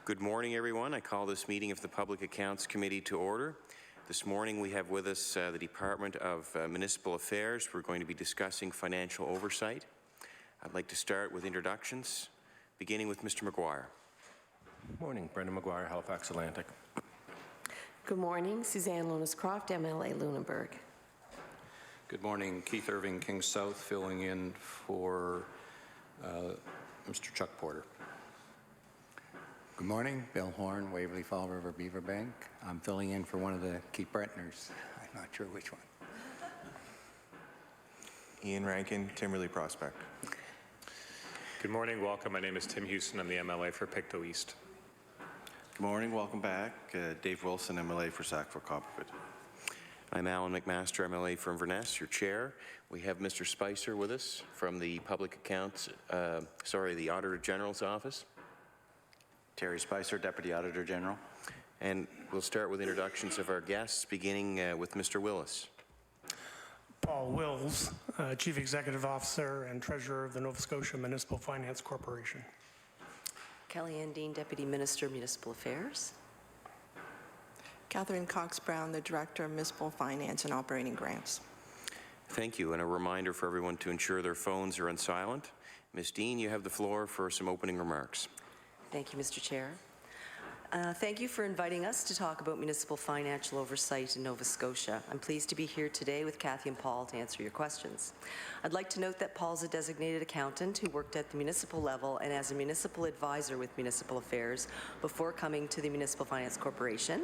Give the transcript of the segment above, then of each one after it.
Good morning, everyone. I call this meeting of the Public Accounts Committee to order. This morning we have with us the Department of Municipal Affairs. We're going to be discussing financial oversight. I'd like to start with introductions, beginning with Mr. McGuire. Morning, Brendan McGuire, Halifax Atlantic. Good morning, Suzanne Lonis-Croft, MLA Lunenburg. Good morning, Keith Irving, King South, filling in for Mr. Chuck Porter. Good morning, Bill Horn, Waverly Fall River Beaverbank. I'm filling in for one of the Keith Brentners. I'm not sure which one. Ian Rankin, Timberley Prospect. Good morning, welcome. My name is Tim Houston. I'm the MLA for Pictou East. Good morning, welcome back. Dave Wilson, MLA for Sackville Copperfoot. I'm Alan McMaster, MLA from Inverness, your chair. We have Mr. Spicer with us from the Public Accounts, the Auditor General's office. Terry Spicer, Deputy Auditor General. And we'll start with introductions of our guests, beginning with Mr. Willis. Paul Wills, Chief Executive Officer and Treasurer of the Nova Scotia Municipal Finance Corporation. Kellyanne Dean, Deputy Minister, Municipal Affairs. Catherine Cox-Brown, the Director of Municipal Finance and Operating Grants. Thank you, and a reminder for everyone to ensure their phones are on silent. Ms. Dean, you have the floor for some opening remarks. Thank you, Mr. Chair. Thank you for inviting us to talk about municipal financial oversight in Nova Scotia. I'm pleased to be here today with Kathy and Paul to answer your questions. I'd like to note that Paul's a designated accountant who worked at the municipal level and as a municipal advisor with municipal affairs before coming to the Municipal Finance Corporation.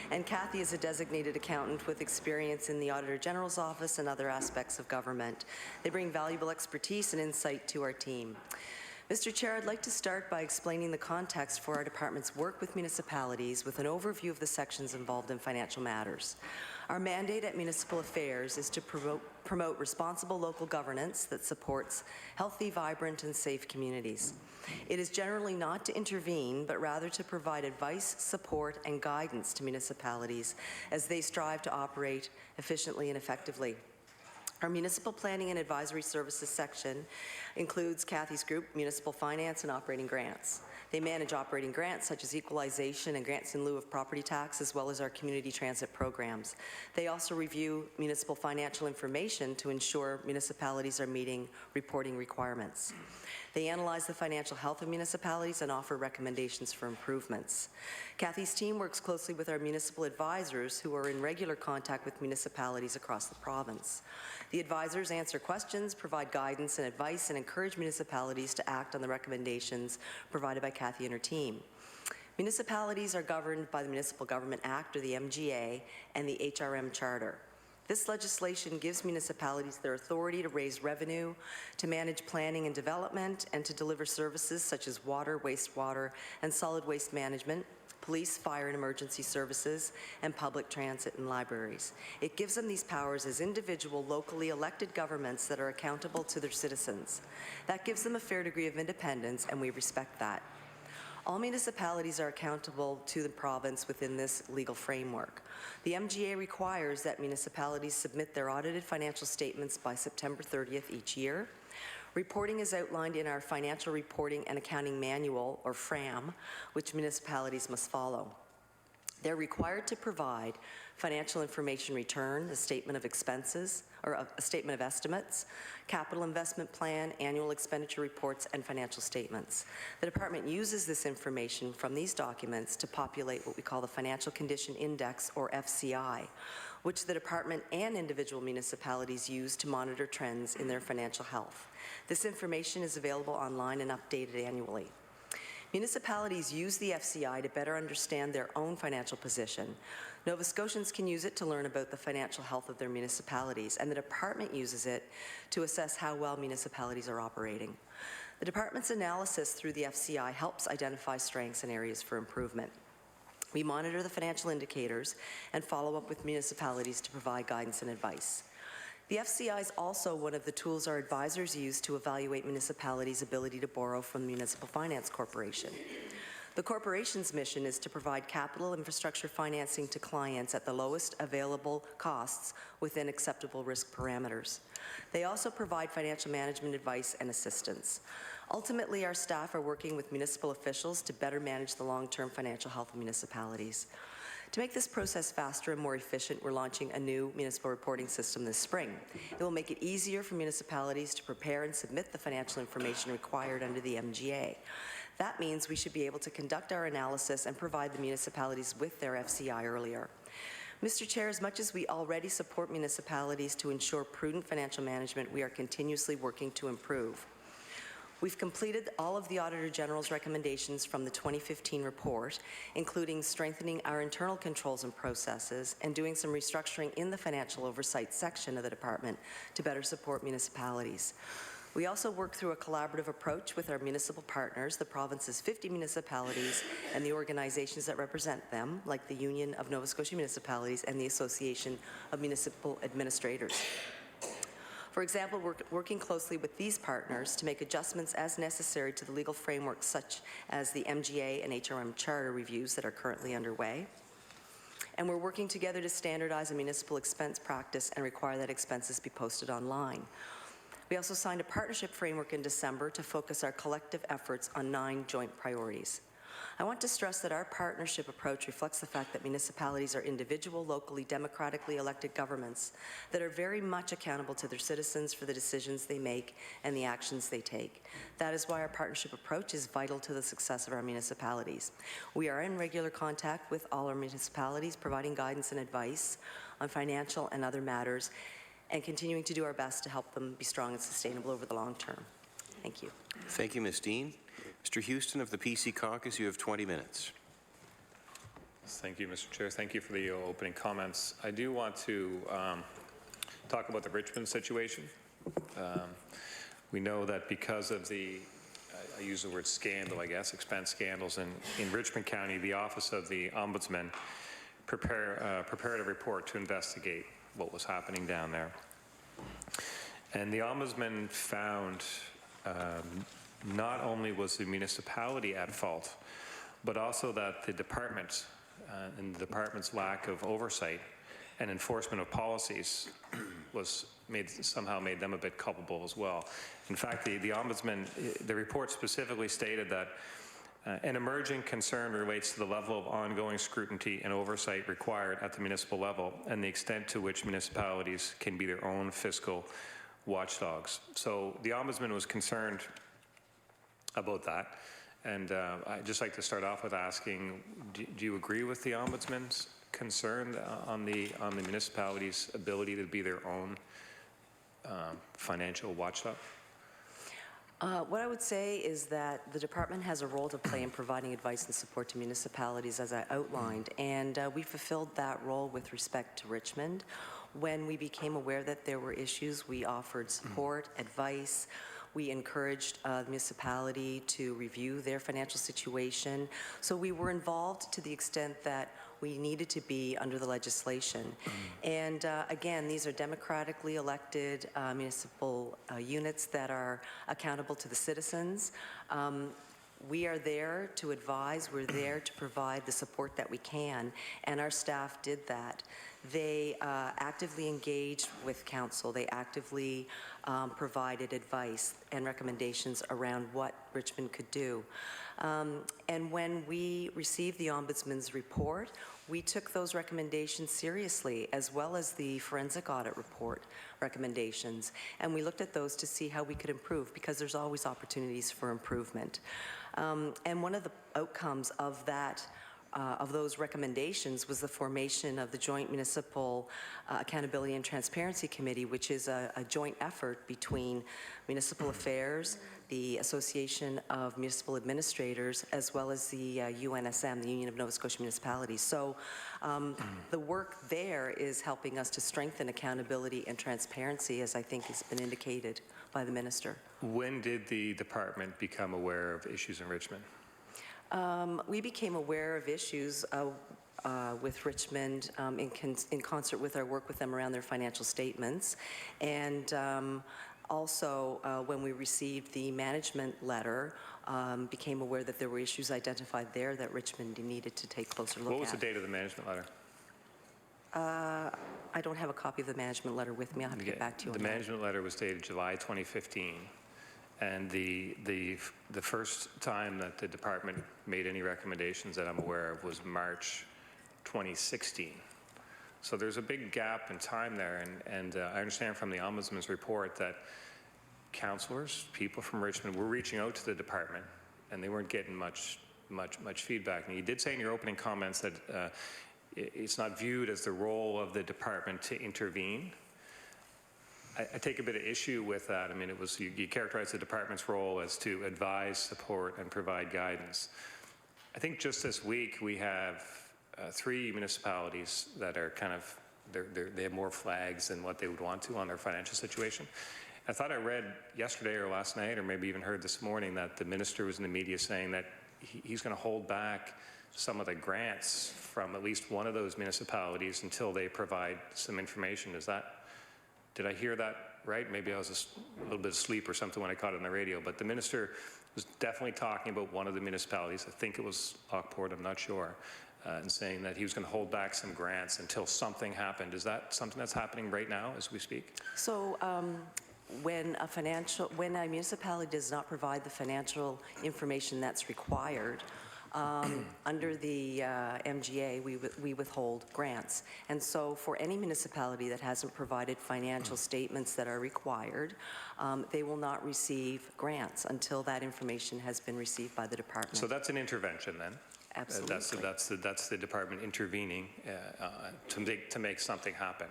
And Kathy is a designated accountant with experience in the Auditor General's office and other aspects of government. They bring valuable expertise and insight to our team. Mr. Chair, I'd like to start by explaining the context for our department's work with municipalities with an overview of the sections involved in financial matters. Our mandate at Municipal Affairs is to promote responsible local governance that supports healthy, vibrant, and safe communities. It is generally not to intervene, but rather to provide advice, support, and guidance to municipalities as they strive to operate efficiently and effectively. Our Municipal Planning and Advisory Services section includes Kathy's group, Municipal Finance and Operating Grants. They manage operating grants such as equalization and grants in lieu of property tax, as well as our community transit programs. They also review municipal financial information to ensure municipalities are meeting reporting requirements. They analyze the financial health of municipalities and offer recommendations for improvements. Kathy's team works closely with our municipal advisors who are in regular contact with municipalities across the province. The advisors answer questions, provide guidance and advice, and encourage municipalities to act on the recommendations provided by Kathy and her team. Municipalities are governed by the Municipal Government Act, or the MGA, and the HRM Charter. This legislation gives municipalities their authority to raise revenue, to manage planning and development, and to deliver services such as water, wastewater, and solid waste management, police, fire and emergency services, and public transit and libraries. It gives them these powers as individual, locally elected governments that are accountable to their citizens. That gives them a fair degree of independence, and we respect that. All municipalities are accountable to the province within this legal framework. The MGA requires that municipalities submit their audited financial statements by September 30th each year. Reporting is outlined in our Financial Reporting and Accounting Manual, or FRAM, which municipalities must follow. They're required to provide financial information return, a statement of expenses, or a statement of estimates, capital investment plan, annual expenditure reports, and financial statements. The department uses this information from these documents to populate what we call the Financial Condition Index, or FCI, which the department and individual municipalities use to monitor trends in their financial health. This information is available online and updated annually. Municipalities use the FCI to better understand their own financial position. Nova Scotians can use it to learn about the financial health of their municipalities, and the department uses it to assess how well municipalities are operating. The department's analysis through the FCI helps identify strengths and areas for improvement. We monitor the financial indicators and follow up with municipalities to provide guidance and advice. The FCI is also one of the tools our advisors use to evaluate municipalities' ability to borrow from the Municipal Finance Corporation. The corporation's mission is to provide capital infrastructure financing to clients at the lowest available costs within acceptable risk parameters. They also provide financial management advice and assistance. Ultimately, our staff are working with municipal officials to better manage the long-term financial health of municipalities. To make this process faster and more efficient, we're launching a new municipal reporting system this spring. It will make it easier for municipalities to prepare and submit the financial information required under the MGA. That means we should be able to conduct our analysis and provide the municipalities with their FCI earlier. Mr. Chair, as much as we already support municipalities to ensure prudent financial management, we are continuously working to improve. We've completed all of the Auditor General's recommendations from the 2015 report, including strengthening our internal controls and processes and doing some restructuring in the financial oversight section of the department to better support municipalities. We also work through a collaborative approach with our municipal partners, the province's 50 municipalities, and the organizations that represent them, like the Union of Nova Scotia Municipalities and the Association of Municipal Administrators. For example, we're working closely with these partners to make adjustments as necessary to the legal framework, such as the MGA and HRM charter reviews that are currently underway. And we're working together to standardize a municipal expense practice and require that expenses be posted online. We also signed a partnership framework in December to focus our collective efforts on 9 joint priorities. I want to stress that our partnership approach reflects the fact that municipalities are individual, locally, democratically elected governments that are very much accountable to their citizens for the decisions they make and the actions they take. That is why our partnership approach is vital to the success of our municipalities. We are in regular contact with all our municipalities, providing guidance and advice on financial and other matters, and continuing to do our best to help them be strong and sustainable over the long term. Thank you. Thank you, Ms. Dean. Mr. Houston of the PC Caucus, you have 20 minutes. Thank you, Mr. Chair. Thank you for the opening comments. I do want to talk about the Richmond situation. We know that because of the, I use the word scandal, I guess, expense scandals in Richmond County, the Office of the Ombudsman prepared a report to investigate what was happening down there. And the Ombudsman found not only was the municipality at fault, but also that the department and the department's lack of oversight and enforcement of policies somehow made them a bit culpable as well. In fact, the Ombudsman, the report specifically stated that an emerging concern relates to the level of ongoing scrutiny and oversight required at the municipal level and the extent to which municipalities can be their own fiscal watchdogs. So the Ombudsman was concerned about that, and I'd just like to start off with asking, do you agree with the Ombudsman's concern on the municipalities' ability to be their own financial watchdog? What I would say is that the department has a role to play in providing advice and support to municipalities, as I outlined, and we fulfilled that role with respect to Richmond. When we became aware that there were issues, we offered support, advice. We encouraged the municipality to review their financial situation. So we were involved to the extent that we needed to be under the legislation. And again, these are democratically elected municipal units that are accountable to the citizens. We are there to advise, we're there to provide the support that we can, and our staff did that. They actively engaged with council. They actively provided advice and recommendations around what Richmond could do. And when we received the Ombudsman's report, we took those recommendations seriously, as well as the forensic audit report recommendations. And we looked at those to see how we could improve, because there's always opportunities for improvement. And one of the outcomes of that of those recommendations was the formation of the Joint Municipal Accountability and Transparency Committee, which is a joint effort between Municipal Affairs, the Association of Municipal Administrators, as well as the UNSM, the Union of Nova Scotia Municipalities. So the work there is helping us to strengthen accountability and transparency, as I think has been indicated by the Minister. When did the department become aware of issues in Richmond? We became aware of issues with Richmond in concert with our work with them around their financial statements. And also, when we received the management letter, became aware that there were issues identified there that Richmond needed to take a closer look at. What was the date of the management letter? I don't have a copy of the management letter with me. I'll have to get back to you on that. The management letter was dated July 2015. And the first time that the department made any recommendations that I'm aware of was March 2016. So there's a big gap in time there, and I understand from the Ombudsman's report that councillors, people from Richmond, were reaching out to the department, and they weren't getting much feedback. And you did say in your opening comments that it's not viewed as the role of the department to intervene. I take a bit of issue with that. I mean, you characterized the department's role as to advise, support, and provide guidance. I think just this week we have 3 municipalities that are kind of, they have more flags than what they would want to on their financial situation. I thought I read yesterday or last night, or maybe even heard this morning, that the minister was in the media saying that he's going to hold back some of the grants from at least one of those municipalities until they provide some information. Did I hear that right? Maybe I was a little bit asleep or something when I caught it on the radio, but the minister was definitely talking about one of the municipalities. I think it was Lockport, I'm not sure, and saying that he was going to hold back some grants until something happened. Is that something that's happening right now as we speak? So when a municipality does not provide the financial information that's required, under the MGA, we withhold grants. And so for any municipality that hasn't provided financial statements that are required, they will not receive grants until that information has been received by the department. So that's an intervention then? Absolutely. That's the department intervening to make something happen.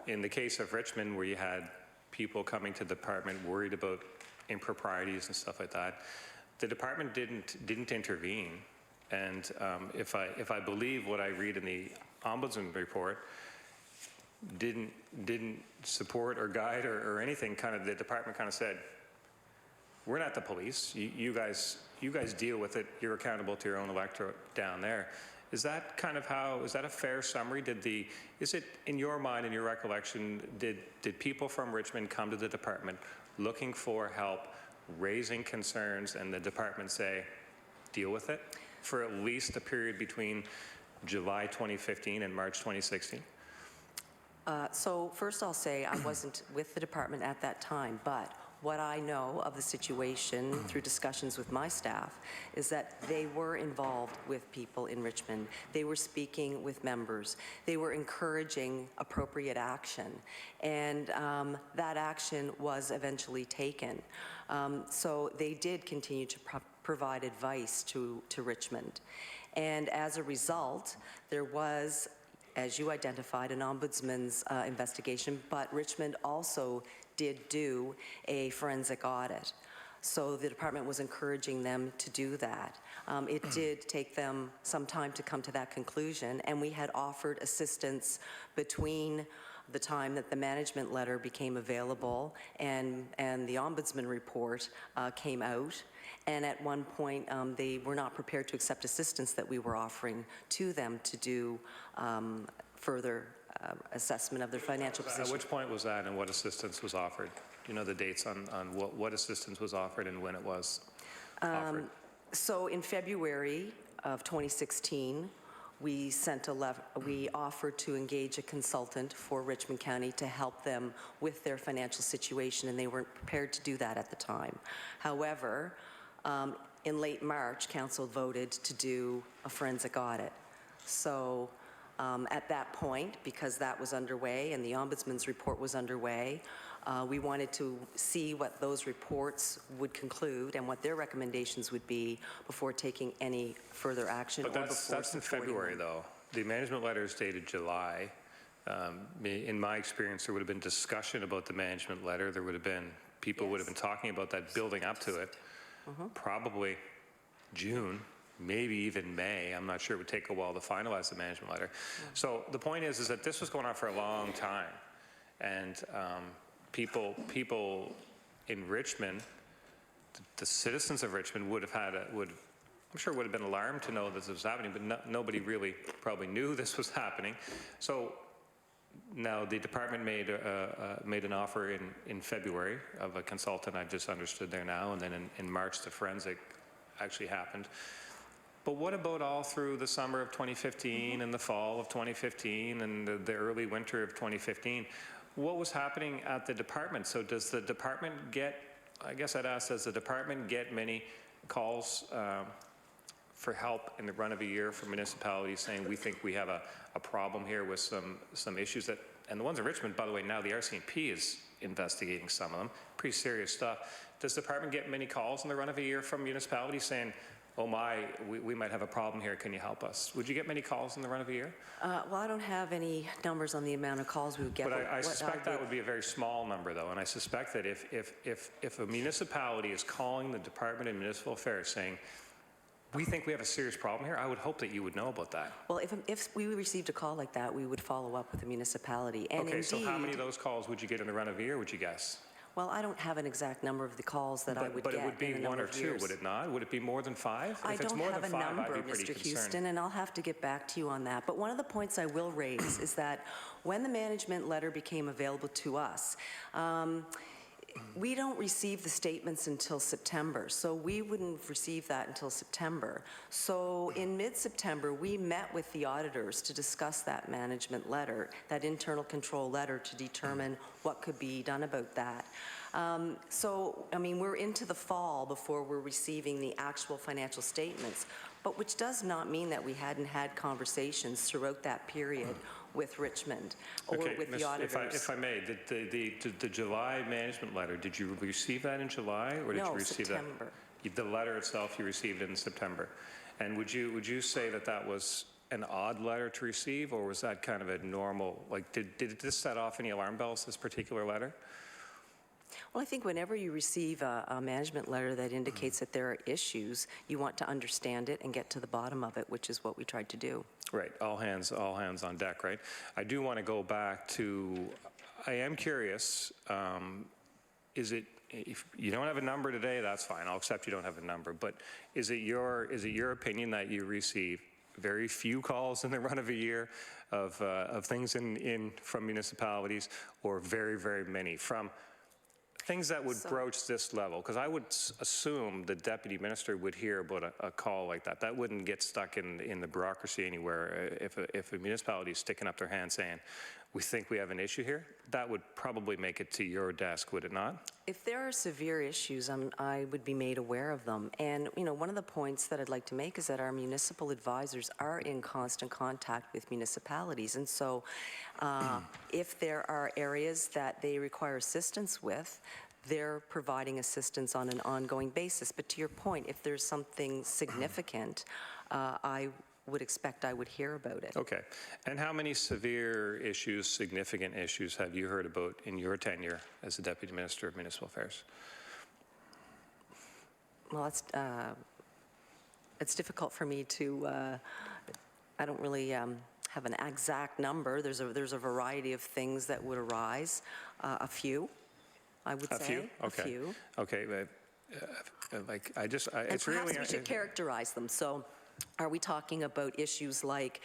In the case of Richmond, where you had people coming to the department worried about improprieties and stuff like that, the department didn't intervene, and if I believe what I read in the Ombudsman report, didn't support or guide or anything. Kind of the department kind of said, "We're not the police. You guys deal with it. You're accountable to your own electorate down there." Is that kind of how? Is that a fair summary? Is it in your mind, in your recollection, did people from Richmond come to the department looking for help, raising concerns, and the department say, deal with it, for at least a period between July 2015 and March 2016? So first I'll say I wasn't with the department at that time, but what I know of the situation through discussions with my staff is that they were involved with people in Richmond. They were speaking with members. They were encouraging appropriate action, and that action was eventually taken. So they did continue to provide advice to Richmond. And as a result, there was, as you identified, an ombudsman's investigation, but Richmond also did do a forensic audit. So the department was encouraging them to do that. It did take them some time to come to that conclusion, and we had offered assistance between the time that the management letter became available and the ombudsman report came out. And at one point, they were not prepared to accept assistance that we were offering to them to do further assessment of their financial position. At which point was that, and what assistance was offered? Do you know the dates on what assistance was offered and when it was offered? So in February of 2016, we offered to engage a consultant for Richmond County to help them with their financial situation, and they weren't prepared to do that at the time. However, in late March, Council voted to do a forensic audit. So at that point, because that was underway and the Ombudsman's report was underway, we wanted to see what those reports would conclude and what their recommendations would be before taking any further action. But that's in February, though. The management letter is dated July. In my experience, there would have been discussion about the management letter. There would have been, people would have been talking about that building up to it. Probably June, maybe even May. I'm not sure it would take a while to finalize the management letter. So the point is that this was going on for a long time. And people in Richmond, the citizens of Richmond would have had I'm sure would have been alarmed to know that this was happening, but nobody really probably knew this was happening. So now the department made an offer in February of a consultant, I've just understood there now, and then in March the forensic actually happened. But what about all through the summer of 2015 and the fall of 2015 and the early winter of 2015? What was happening at the department? So does the department get I guess I'd ask, does the department get many calls for help in the run of a year from municipalities saying, we think we have a problem here with some issues that, and the ones in Richmond, by the way, now the RCMP is investigating some of them, pretty serious stuff. Does the department get many calls in the run of a year from municipalities saying, oh my, we might have a problem here, can you help us? Would you get many calls in the run of a year? Well, I don't have any numbers on the amount of calls we would get. But I what suspect that would- would be a very small number, though, and I suspect that if a municipality is calling the Department of Municipal Affairs saying, we think we have a serious problem here, I would hope that you would know about that. Well, if we received a call like that, we would follow up with the municipality. And Okay, so how many indeed- of those calls would you get in the run of a year, would you guess? Well, I don't have an exact number of the calls that I would But get it would be in a one number or of two, years. would it not? Would it be more than 5? I If it's don't more have a than 5, number, I'd be pretty Mr. concerned. Houston, and I'll have to get back to you on that. But one of the points I will raise is that when the management letter became available to us, we don't receive the statements until September, so we wouldn't receive that until September. So in mid-September, we met with the auditors to discuss that management letter, that internal control letter, to determine what could be done about that. So, I mean, we're into the fall before we're receiving the actual financial statements, but which does not mean that we hadn't had conversations throughout that period with Richmond or Okay, with the auditors. if I may, the July management letter, did you receive that in July, or did you No, receive September. that? The letter itself, you received it in September. And would you say that that was an odd letter to receive, or was that kind of a normal, like, did this set off any alarm bells, this particular letter? Well, I think whenever you receive a management letter that indicates that there are issues, you want to understand it and get to the bottom of it, which is what we tried to do. Right, all hands on deck, right? I do want to go back to, I am curious, is it, if you don't have a number today, that's fine, I'll accept you don't have a number, but is it your opinion that you receive very few calls in the run of a year of things from municipalities, or very, very many from things that would broach this level? Because I would assume the deputy minister would hear about a call like that. That wouldn't get stuck in the bureaucracy anywhere. If a municipality is sticking up their hand saying, we think we have an issue here, that would probably make it to your desk, would it not? If there are severe issues, I would be made aware of them. And, you know, one of the points that I'd like to make is that our municipal advisors are in constant contact with municipalities. And so if there are areas that they require assistance with, they're providing assistance on an ongoing basis. But to your point, if there's something significant, I would expect I would hear about it. Okay. And how many severe issues, significant issues, have you heard about in your tenure as the Deputy Minister of Municipal Affairs? Well, it's difficult for me to, I don't really have an exact number. There's a variety of things that would arise. A few, I would say. A few? Okay. A few. Okay. Like, And it's perhaps really... we should characterize them. So are we talking about issues like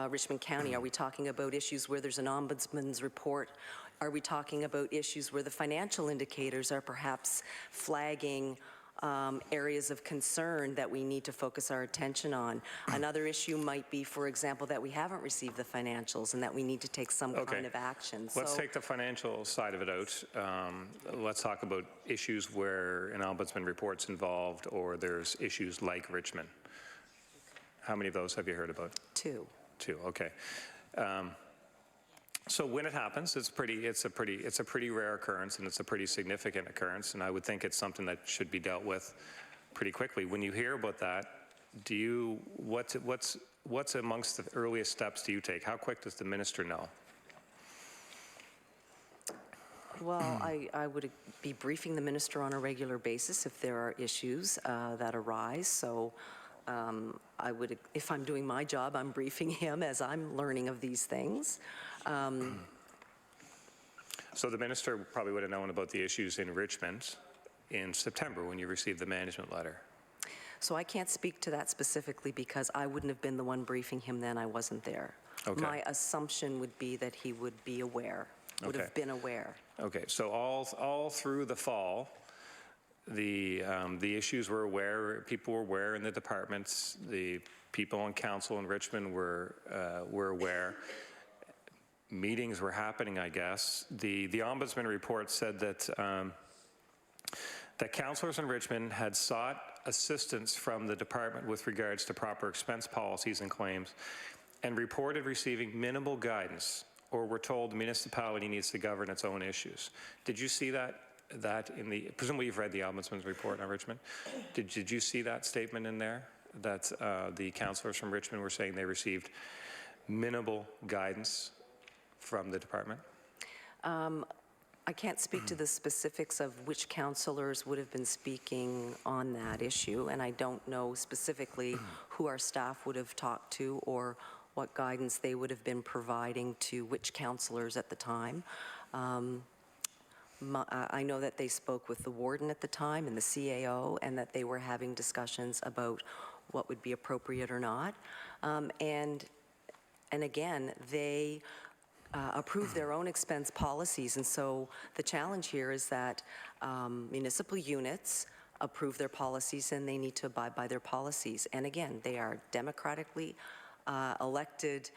Richmond County? Are we talking about issues where there's an ombudsman's report? Are we talking about issues where the financial indicators are perhaps flagging areas of concern that we need to focus our attention on? Another issue might be, for example, that we haven't received the financials and that we need to take some kind of action. Let's take the financial side of it out. Let's talk about issues where an ombudsman report's involved, or there's issues like Richmond. How many of those have you heard about? Two. Two, okay. So when it happens, it's a pretty rare occurrence, and it's a pretty significant occurrence, and I would think it's something that should be dealt with pretty quickly. When you hear about that, what's amongst the earliest steps do you take? How quick does the minister know? Well, I would be briefing the minister on a regular basis if there are issues that arise. So I would, if I'm doing my job, I'm briefing him as I'm learning of these things. So the minister probably would have known about the issues in Richmond in September when you received the management letter. So I can't speak to that specifically because I wouldn't have been the one briefing him then. I wasn't there. Okay. My assumption would be that he would be aware, would have been aware. Okay, so all through the fall, the issues were aware, people were aware in the departments, the people on council in Richmond were aware. Meetings were happening, I guess. The ombudsman report said that that councillors in Richmond had sought assistance from the department with regards to proper expense policies and claims and reported receiving minimal guidance or were told the municipality needs to govern its own issues. Did you see that in the, presumably you've read the Ombudsman's report on Richmond. Did you see that statement in there that the councillors from Richmond were saying they received minimal guidance from the department? I can't speak to the specifics of which councillors would have been speaking on that issue, and I don't know specifically who our staff would have talked to or what guidance they would have been providing to which councillors at the time. I know that they spoke with the warden at the time and the CAO, and that they were having discussions about what would be appropriate or not. And again, they approve their own expense policies, and so the challenge here is that municipal units approve their policies and they need to abide by their policies. And again, they are democratically elected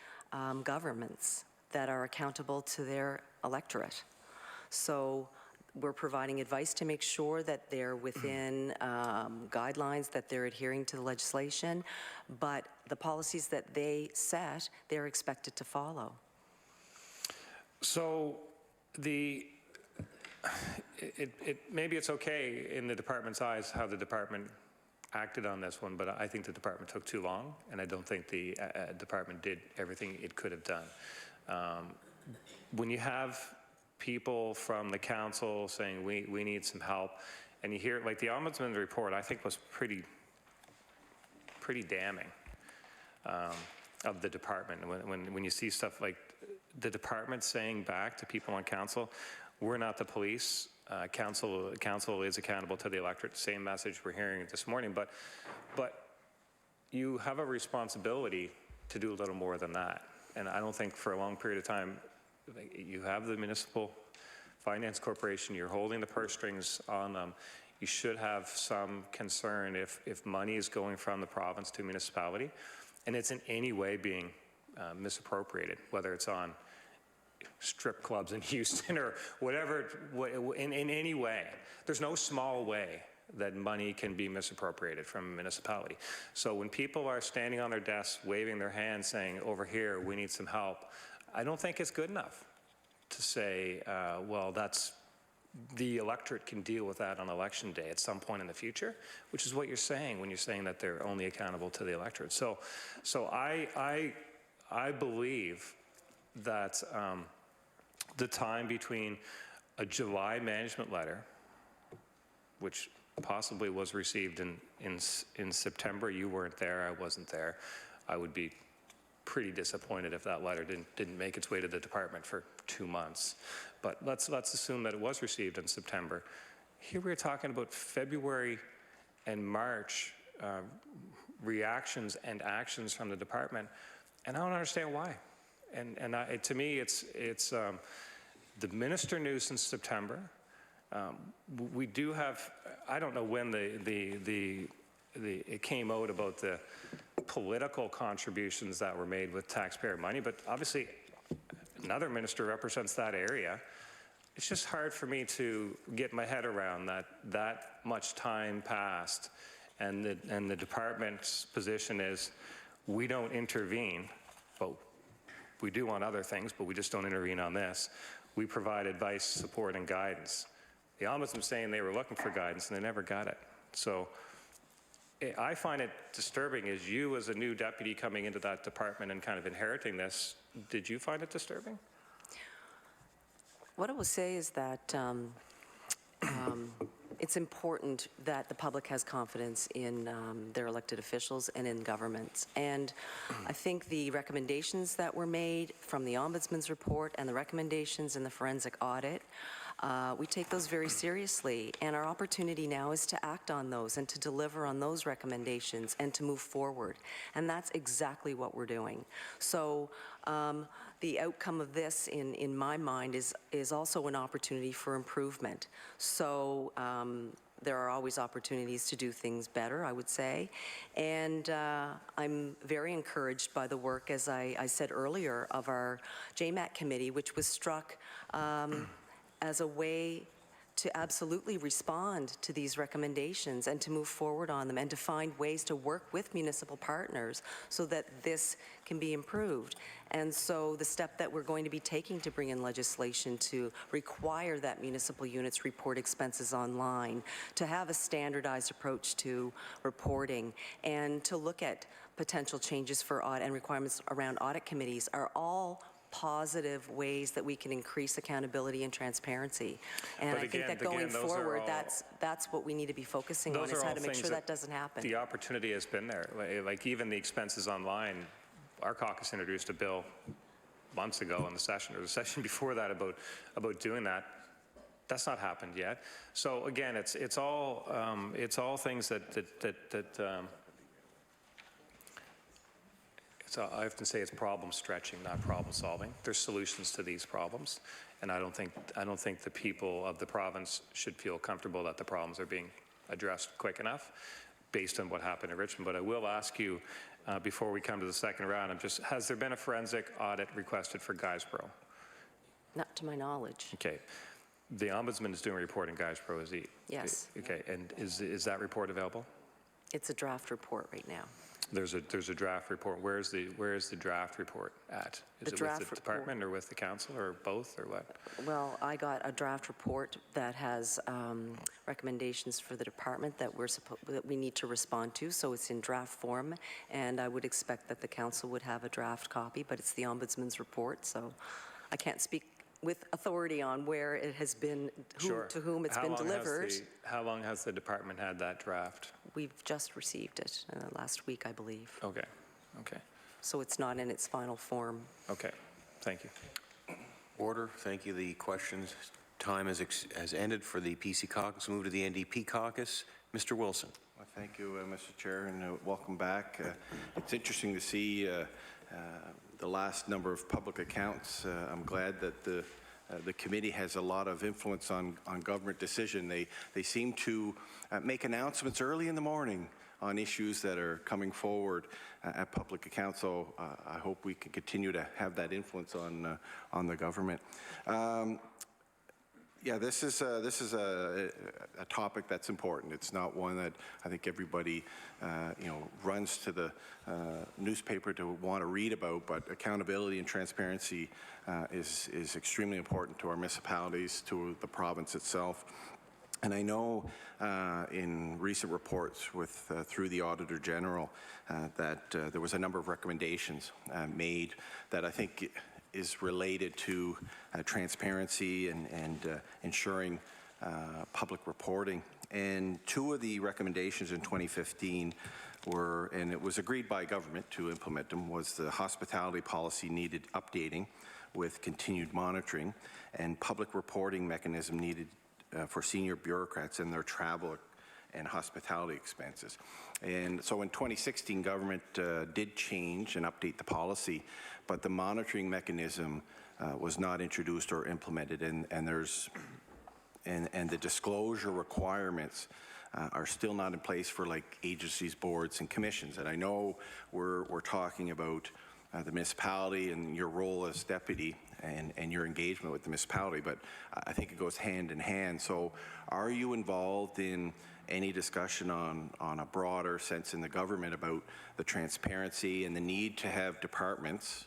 governments that are accountable to their electorate. So we're providing advice to make sure that they're within guidelines, that they're adhering to the legislation, but the policies that they set, they're expected to follow. So maybe it's okay in the department's eyes how the department acted on this one, but I think the department took too long, and I don't think the department did everything it could have done. When you have people from the council saying we need some help, and you hear, like the Ombudsman's report, I think was pretty damning of the department. When you see stuff like the department saying back to people on council, we're not the police. Council is accountable to the electorate. Same message we're hearing this morning, but you have a responsibility to do a little more than that. And I don't think for a long period of time, you have the Municipal Finance Corporation, you're holding the purse strings on them. You should have some concern if money is going from the province to municipality and it's in any way being misappropriated, whether it's on strip clubs in Houston or whatever, in any way. There's no small way that money can be misappropriated from a municipality. So when people are standing on their desks, waving their hands, saying, over here, we need some help, I don't think it's good enough to say, well, that's, the electorate can deal with that on election day at some point in the future, which is what you're saying when you're saying that they're only accountable to the electorate. So I believe that the time between a July management letter, which possibly was received in September, you weren't there, I wasn't there, I would be pretty disappointed if that letter didn't make its way to the department for 2 months. But let's assume that it was received in September. Here we're talking about February and March reactions and actions from the department, and I don't understand why. And to me, it's the minister knew since September. We do have, I don't know when it came out about the political contributions that were made with taxpayer money, but obviously another minister represents that area. It's just hard for me to get my head around that much time passed, and the department's position is we don't intervene. Well, we do on other things, but we just don't intervene on this. We provide advice, support, and guidance. The Ombudsman saying they were looking for guidance and they never got it. So I find it disturbing as you, as a new deputy coming into that department and kind of inheriting this, did you find it disturbing? What I will say is that it's important that the public has confidence in their elected officials and in governments. And I think the recommendations that were made from the Ombudsman's report and the recommendations in the forensic audit, we take those very seriously, and our opportunity now is to act on those and to deliver on those recommendations and to move forward. And that's exactly what we're doing. So the outcome of this, in my mind, is also an opportunity for improvement. So there are always opportunities to do things better, I would say. And I'm very encouraged by the work, as I said earlier, of our JMAC committee, which was struck as a way to absolutely respond to these recommendations and to move forward on them and to find ways to work with municipal partners so that this can be improved. And so the step that we're going to be taking to bring in legislation to require that municipal units report expenses online, to have a standardized approach to reporting, and to look at potential changes for audit and requirements around audit committees are all positive ways that we can increase accountability and transparency. And I think that going forward, that's what we need to be focusing on, is how to make sure that doesn't happen. The opportunity has been there. Like even the expenses online, our caucus introduced a bill months ago in the session, or the session before that, about doing that. That's not happened yet. So again, it's all things So I often say it's problem stretching, not problem solving. There's solutions to these problems, and I don't think the people of the province should feel comfortable that the problems are being addressed quick enough based on what happened in Richmond. But I will ask you, before we come to the second round, has there been a forensic audit requested for Guysborough? Not to my knowledge. Okay. The Ombudsman is doing a report in Guysborough, is he? Yes. Okay, and is that report available? It's a draft report right now. There's a draft report. Where is the draft report at? Is it with the department or with the council or both or what? Well, I got a draft report that has recommendations for the department that we need to respond to, so it's in draft form, and I would expect that the council would have a draft copy, but it's the Ombudsman's report, so I can't speak with authority on where it has been, to whom it's been delivered. How long has the department had that draft? We've just received it last week, I believe. Okay. Okay. So it's not in its final form. Okay. Thank you. Order. Thank you. The questions time has ended for the PC caucus. Move to the NDP caucus. Mr. Wilson. Well, thank you, Mr. Chair, and welcome back. It's interesting to see the last number of public accounts. I'm glad that the committee has a lot of influence on government decision. They seem to make announcements early in the morning on issues that are coming forward at public accounts. So I hope we can continue to have that influence on the government. Yeah, this is a topic that's important. It's not one that I think everybody, runs to the newspaper to want to read about. But accountability and transparency is extremely important to our municipalities, to the province itself. And I know in recent reports through the Auditor General that there was a number of recommendations made that I think is related to transparency and ensuring public reporting. And two of the recommendations in 2015 were, and it was agreed by government to implement them, was the hospitality policy needed updating with continued monitoring, and public reporting mechanism needed for senior bureaucrats and their travel and hospitality expenses. And so in 2016, government did change and update the policy, but the monitoring mechanism was not introduced or implemented, and the disclosure requirements are still not in place for like agencies, boards, and commissions. And I know we're talking about the municipality and your role as deputy and your engagement with the municipality, but I think it goes hand in hand. So are you involved in any discussion on a broader sense in the government about the transparency and the need to have departments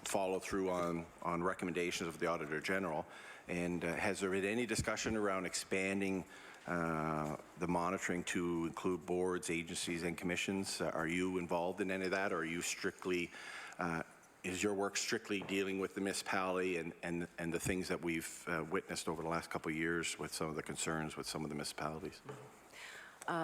follow through on recommendations of the Auditor General? And has there been any discussion around expanding the monitoring to include boards, agencies, and commissions? Are you involved in any of that, or are you strictly, is your work strictly dealing with the municipality and the things that we've witnessed over the last couple of years with some of the concerns with some of the municipalities?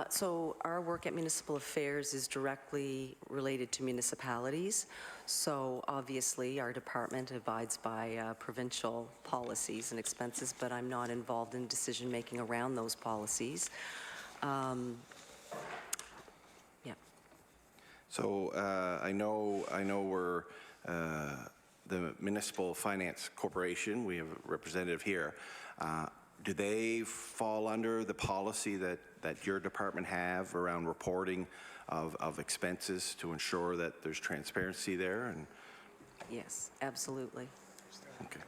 So our work at Municipal Affairs is directly related to municipalities. So obviously our department abides by provincial policies and expenses, but I'm not involved in decision making around those policies. Yeah. So I know we're the Municipal Finance Corporation. We have a representative here. Do they fall under the policy that your department have around reporting of expenses to ensure that there's transparency there? And yes, absolutely. okay.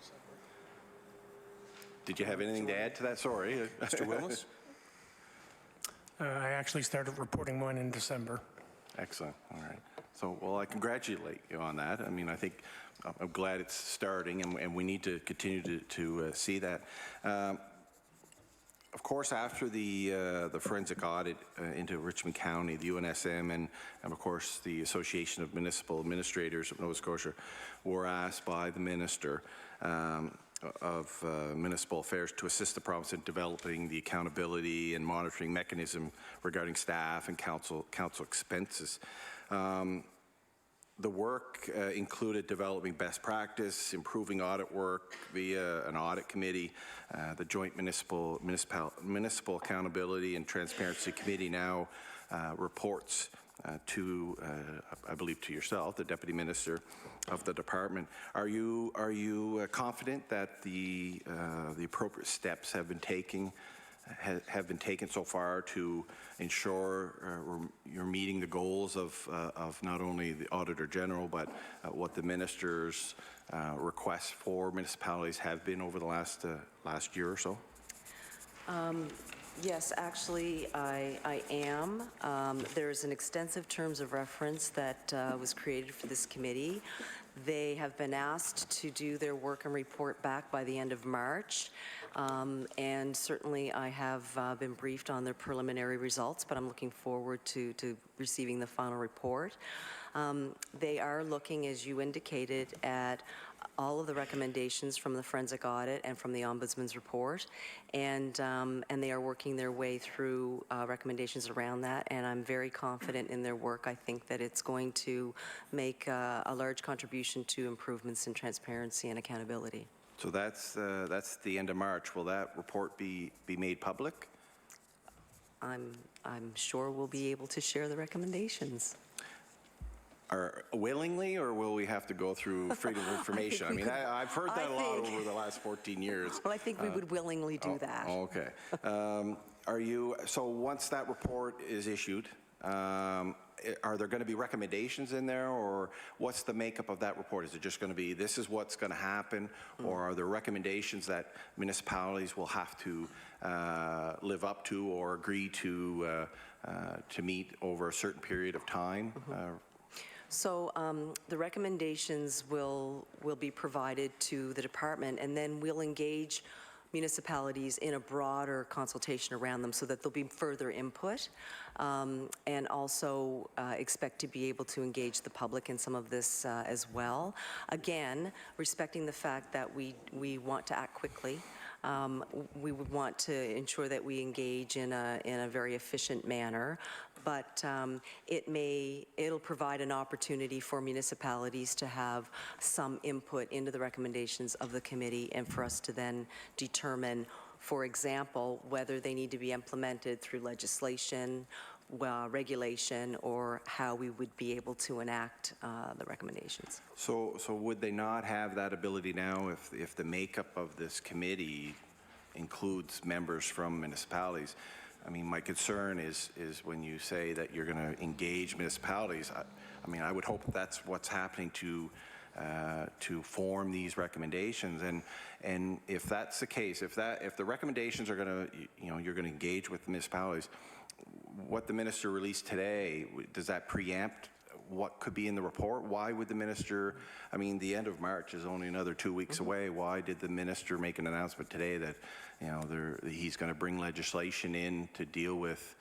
Did you have anything to add to that? Sorry. Mr. Willis? I actually started reporting mine in December. Excellent. All right. So, well, I congratulate you on that. I mean, I think I'm glad it's starting, and we need to continue to see that. Of course, after the forensic audit into Richmond County, the UNSM, and of course the Association of Municipal Administrators of Nova Scotia were asked by the Minister of Municipal Affairs to assist the province in developing the accountability and monitoring mechanism regarding staff and council expenses. The work included developing best practice, improving audit work via an audit committee. The Joint Municipal Accountability and Transparency Committee now reports to, I believe, to yourself, the Deputy Minister of the department. Are you confident that the appropriate steps have been taken so far to ensure you're meeting the goals of not only the Auditor General, but what the Minister's requests for municipalities have been over the last year or so? Yes, actually, I am. There's an extensive terms of reference that was created for this committee. They have been asked to do their work and report back by the end of March. And certainly I have been briefed on their preliminary results, but I'm looking forward to receiving the final report. They are looking, as you indicated, at all of the recommendations from the forensic audit and from the Ombudsman's report, and they are working their way through recommendations around that, and I'm very confident in their work. I think that it's going to make a large contribution to improvements in transparency and accountability. So that's the end of March. Will that report be made public? I'm sure we'll be able to share the recommendations. Willingly, or will we have to go through freedom of information? I mean, I've heard that a lot over the last 14 years. Well, I think we would willingly do that. Okay. So once that report is issued, are there going to be recommendations in there, or what's the makeup of that report? Is it just going to be, this is what's going to happen, or are there recommendations that municipalities will have to live up to or agree to meet over a certain period of time? So the recommendations will be provided to the department, and then we'll engage municipalities in a broader consultation around them so that there'll be further input, and also expect to be able to engage the public in some of this as well. Again, respecting the fact that we want to act quickly. We would want to ensure that we engage in a very efficient manner, but it'll provide an opportunity for municipalities to have some input into the recommendations of the committee, and for us to then determine, for example, whether they need to be implemented through legislation, regulation, or how we would be able to enact the recommendations. So would they not have that ability now if the makeup of this committee includes members from municipalities? I mean, my concern is when you say that you're going to engage municipalities, I mean, I would hope that's what's happening to form these recommendations, and if that's the case, if the recommendations are going to, you're going to engage with the municipalities, what the minister released today, does that preempt what could be in the report? Why would the minister, I mean, the end of March is only another 2 weeks away. Why did the minister make an announcement today that, he's going to bring legislation in to deal with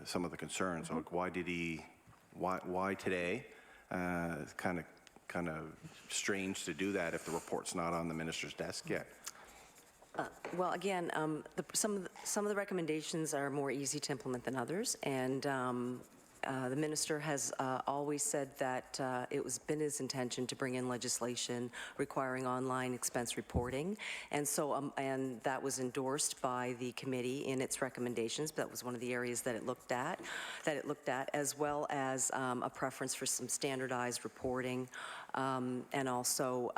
some of the concerns? So why did why today? It's kind of strange to do that if the report's not on the minister's desk yet. Well, again, some of the recommendations are more easy to implement than others, and the minister has always said that it was been his intention to bring in legislation requiring online expense reporting, and so and that was endorsed by the committee in its recommendations. That was one of the areas that it looked at, as well as a preference for some standardized reporting And also,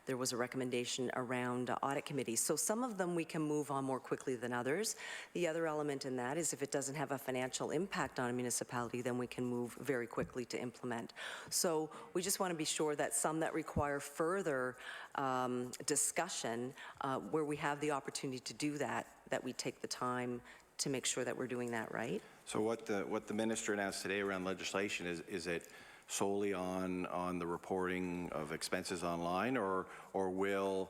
there was a recommendation around audit committees. So some of them we can move on more quickly than others. The other element in that is if it doesn't have a financial impact on a municipality, then we can move very quickly to implement. So we just want to be sure that some that require further discussion, where we have the opportunity to do that, that we take the time to make sure that we're doing that right. So what the minister announced today around legislation is it solely on the reporting of expenses online, or will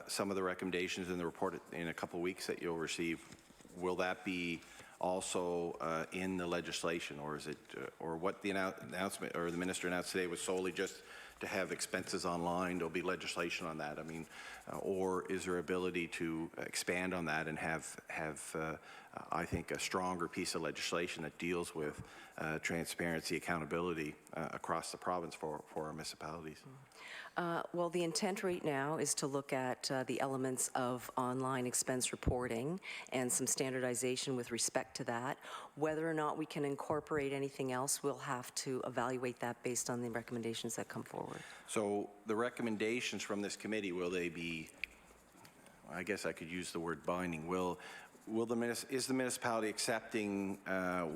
some of the recommendations in the report in a couple of weeks that you'll receive, will that be also in the legislation, or is it, or what the announcement or the minister announced today was solely just to have expenses online? There'll be legislation on that. I mean, or is there ability to expand on that and have I think a stronger piece of legislation that deals with transparency, accountability across the province for our municipalities? Well, the intent right now is to look at the elements of online expense reporting and some standardization with respect to that. Whether or not we can incorporate anything else, we'll have to evaluate that based on the recommendations that come forward. So the recommendations from this committee, will they be, I guess I could use the word binding, is the municipality accepting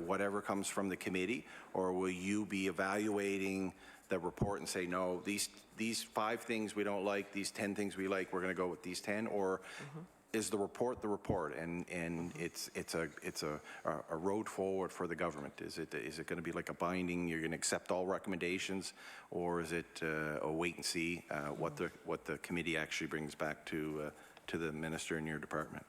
whatever comes from the committee, or will you be evaluating the report and say, no, these 5 things we don't like, these 10 things we like, we're going to go with these 10, or is the report and it's a road forward for the government? Is it going to be like a binding, you're going to accept all recommendations, or is it a wait and see what the committee actually brings back to the minister in your department?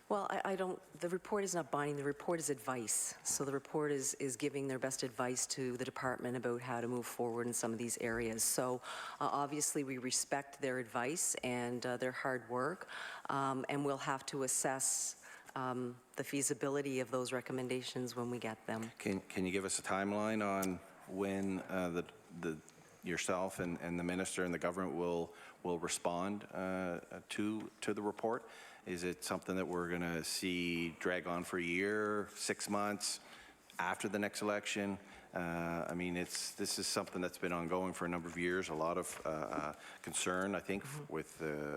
Well, I don't, the report is not binding, the report is advice. So the report is giving their best advice to the department about how to move forward in some of these areas. So obviously we respect their advice and their hard work, and we'll have to assess the feasibility of those recommendations when we get them. Can you give us a timeline on when yourself and the minister and the government will respond to the report? Is it something that we're going to see drag on for a year, 6 months, after the next election? I mean, this is something that's been ongoing for a number of years. A lot of concern, I think,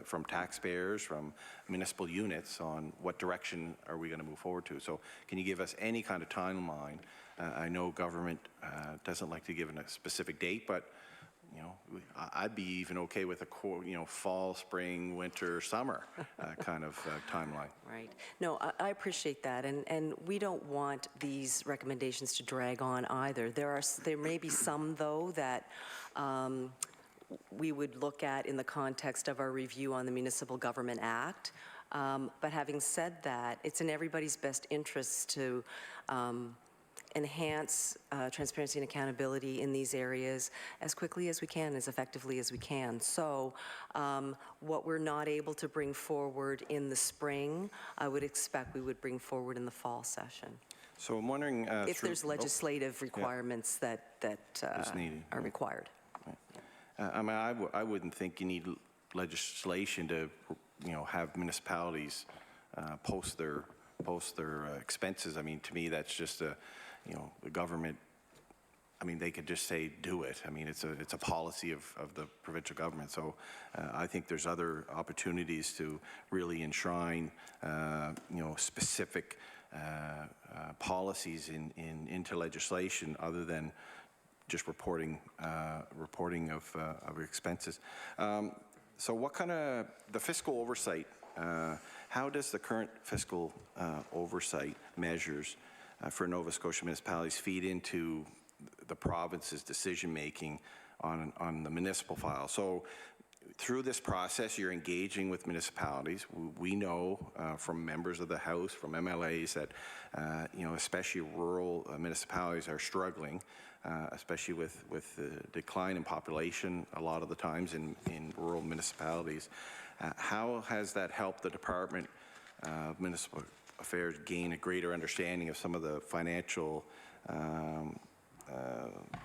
from taxpayers, from municipal units on what direction are we going to move forward to. So can you give us any kind of timeline? I know government doesn't like to give a specific date, but you know, I'd be even okay with a fall, spring, winter, summer kind of timeline. Right. No, I appreciate that, and we don't want these recommendations to drag on either. There may be some, though, that we would look at in the context of our review on the Municipal Government Act. But having said that, it's in everybody's best interest to enhance transparency and accountability in these areas as quickly as we can, as effectively as we can. So what we're not able to bring forward in the spring, I would expect we would bring forward in the fall session. So I'm wondering if there's legislative requirements that are required. Right. I mean, I wouldn't think you need legislation to, have municipalities post their expenses. I mean, to me, that's just the government. I mean, they could just say, do it. I mean, it's a policy of the provincial government. So I think there's other opportunities to really enshrine, specific policies into legislation other than just reporting of expenses. So what kind of, the fiscal oversight, how does the current fiscal oversight measures for Nova Scotia municipalities feed into the province's decision-making on the municipal file? So through this process, you're engaging with municipalities. We know from members of the House, from MLAs, that especially rural municipalities are struggling, especially with the decline in population a lot of the times in rural municipalities. How has that helped the Department of Municipal Affairs gain a greater understanding of some of the financial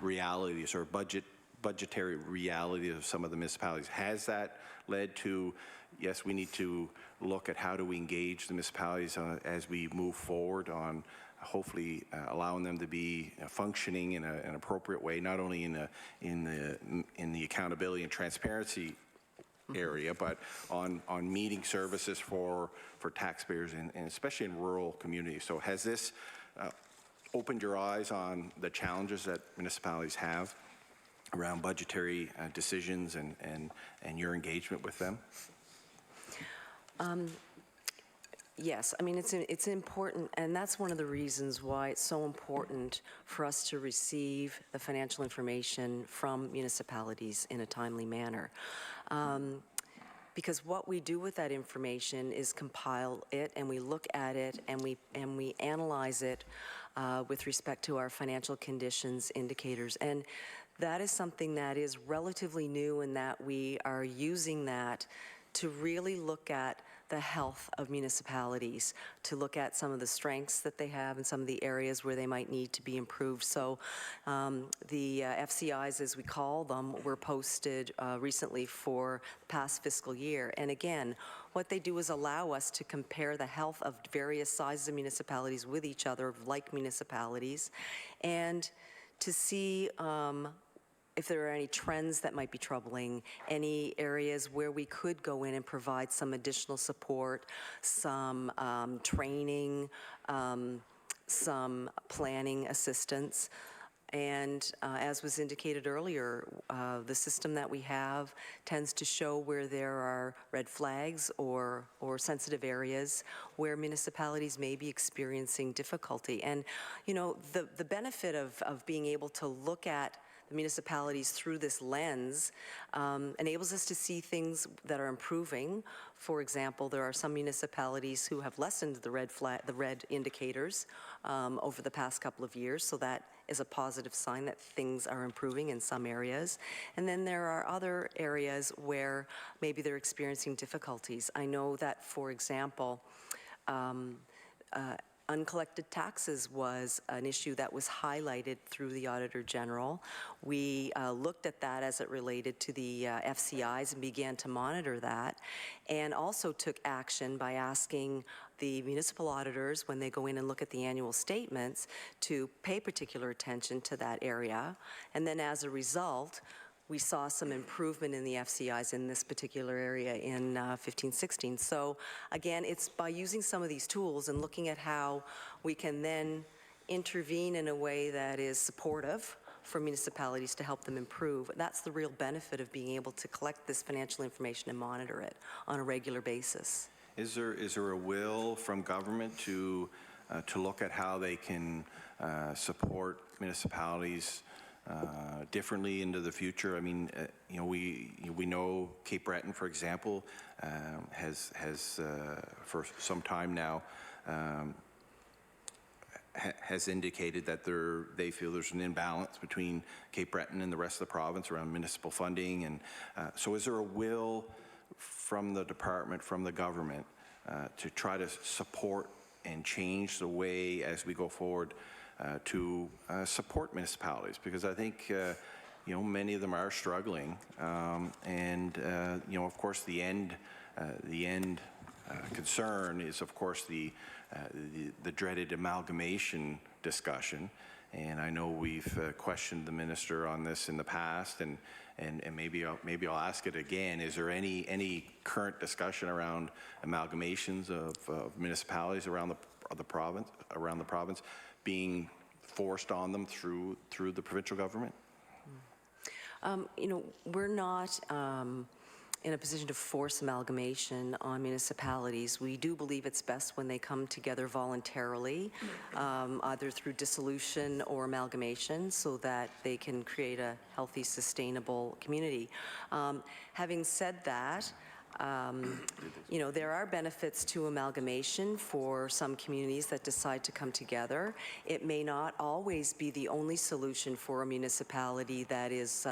realities or budget budgetary reality of some of the municipalities. Has that led to, yes, we need to look at how do we engage the municipalities as we move forward on hopefully allowing them to be functioning in an appropriate way, not only in the accountability and transparency area, but on meeting services for taxpayers and especially in rural communities. So has this opened your eyes on the challenges that municipalities have around budgetary decisions and your engagement with them? Yes, I mean, it's important, and that's one of the reasons why it's so important for us to receive the financial information from municipalities in a timely manner. Because what we do with that information is compile it, and we look at it, and we analyze it with respect to our financial conditions indicators. And that is something that is relatively new in that we are using that to really look at the health of municipalities, to look at some of the strengths that they have and some of the areas where they might need to be improved. So the FCIs, as we call them, were posted recently for the past fiscal year. And again, what they do is allow us to compare the health of various sizes of municipalities with each other, like municipalities, and to see if there are any trends that might be troubling, any areas where we could go in and provide some additional support, some training, some planning assistance. And as was indicated earlier, the system that we have tends to show where there are red flags or sensitive areas where municipalities may be experiencing difficulty. And, you know, the benefit of being able to look at the municipalities through this lens enables us to see things that are improving. For example, there are some municipalities who have lessened the red indicators over the past couple of years, so that is a positive sign that things are improving in some areas. And then there are other areas where maybe they're experiencing difficulties. I know that, for example, uncollected taxes was an issue that was highlighted through the Auditor General. We looked at that as it related to the FCIs and began to monitor that, and also took action by asking the municipal auditors, when they go in and look at the annual statements, to pay particular attention to that area. And then as a result, we saw some improvement in the FCIs in this particular area in 15-16. So again, it's by using some of these tools and looking at how we can then intervene in a way that is supportive for municipalities to help them improve. That's the real benefit of being able to collect this financial information and monitor it on a regular basis. Is there a will from government to look at how they can support municipalities differently into the future? I mean, you know, we know Cape Breton, for example, has for some time now has indicated that they feel there's an imbalance between Cape Breton and the rest of the province around municipal funding. And so is there a will from the department, from the government, to try to support and change the way as we go forward to support municipalities? Because I think you know, many of them are struggling, and you know, of course, the end concern is, of course, the dreaded amalgamation discussion. And I know we've questioned the minister on this in the past, and maybe I'll ask it again. Is there any current discussion around amalgamations of municipalities around the province being forced on them through the provincial government? You know, we're not in a position to force amalgamation on municipalities. We do believe it's best when they come together voluntarily, either through dissolution or amalgamation, so that they can create a healthy, sustainable community. Having said that, you know, there are benefits to amalgamation for some communities that decide to come together. It may not always be the only solution for a municipality that is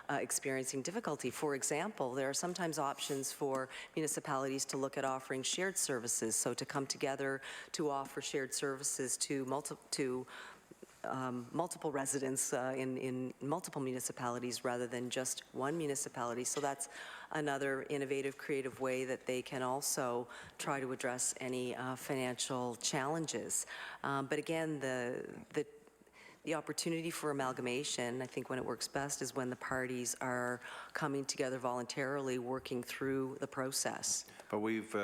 experiencing difficulty. For example, there are sometimes options for municipalities to look at offering shared services, so to come together to offer shared services to multiple residents in multiple municipalities rather than just one municipality. So that's another innovative, creative way that they can also try to address any financial challenges. But again, the opportunity for amalgamation, I think when it works best is when the parties are coming together voluntarily, working through the process. But we've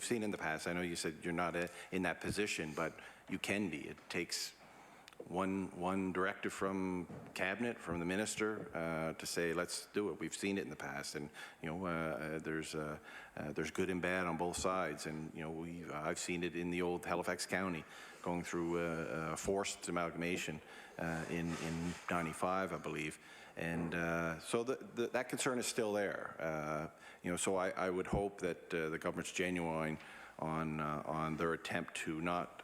seen in the past, I know you said you're not in that position, but you can be. It takes one directive from cabinet, from the minister, to say let's do it. We've seen it in the past, and there's good and bad on both sides. And I've seen it in the old Halifax County, going through forced amalgamation in '95, I believe. And so that concern is still there. So I would hope that the government's genuine on their attempt to not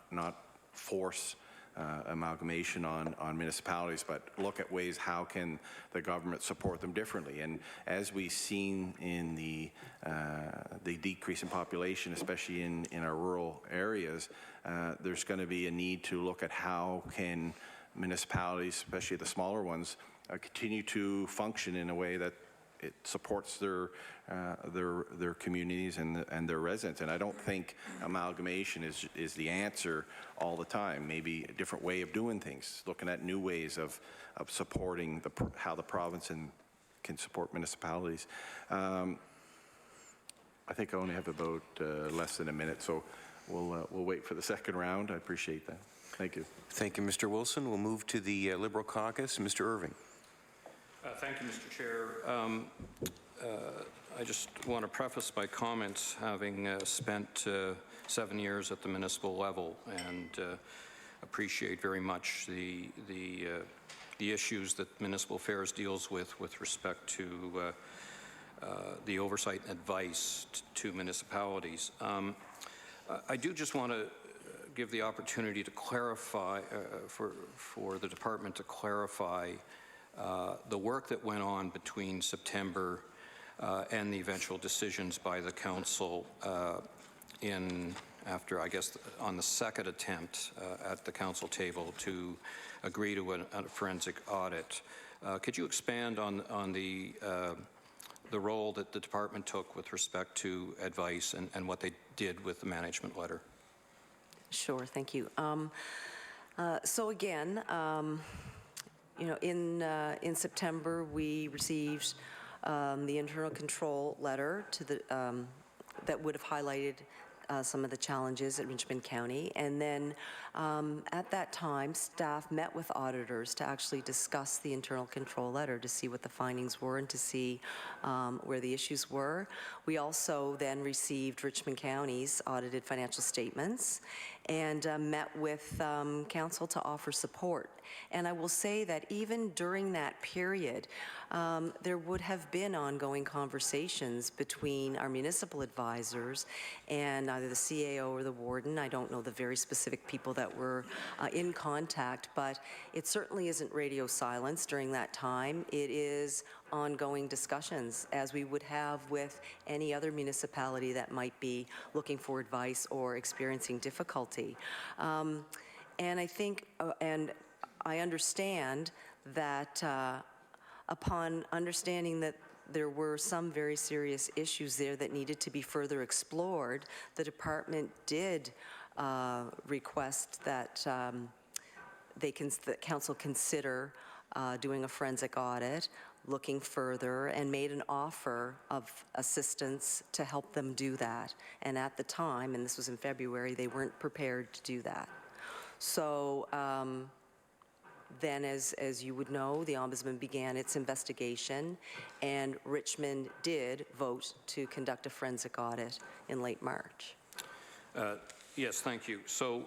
force amalgamation on municipalities, but look at ways how can the government support them differently. And as we've seen in the decrease in population, especially in our rural areas, there's going to be a need to look at how can municipalities, especially the smaller ones, continue to function in a way that it supports their communities and their residents. And I don't think amalgamation is the answer all the time. Maybe a different way of doing things, looking at new ways of supporting how the province can support municipalities. I think I only have about less than a minute, so we'll wait for the second round. I appreciate that. Thank you. Thank you, Mr. Wilson. We'll move to the Liberal caucus. Mr. Irving. Thank you, Mr. Chair. I just want to preface my comments having spent 7 years at the municipal level and appreciate very much the issues that Municipal Affairs deals with respect to the oversight and advice to municipalities. I do just want to give the opportunity to clarify, for the department to clarify the work that went on between September and the eventual decisions by the council after, I guess, on the second attempt at the council table to agree to a forensic audit. Could you expand on the role that the department took with respect to advice and what they did with the management letter? Sure, thank you. So again, in September, we received the internal control letter that would have highlighted some of the challenges at Richmond County. And then at that time, staff met with auditors to actually discuss the internal control letter to see what the findings were and to see where the issues were. We also then received Richmond County's audited financial statements and met with council to offer support. And I will say that even during that period, there would have been ongoing conversations between our municipal advisors and either the CAO or the warden. I don't know the very specific people that were in contact, but it certainly isn't radio silence during that time. It is ongoing discussions, as we would have with any other municipality that might be looking for advice or experiencing difficulty. And I think, and I understand that upon understanding that there were some very serious issues there that needed to be further explored, the department did request that that council consider doing a forensic audit, looking further, and made an offer of assistance to help them do that. And at the time, and this was in February, they weren't prepared to do that. So then, as you would know, the Ombudsman began its investigation, and Richmond did vote to conduct a forensic audit in late March. Yes, thank you. So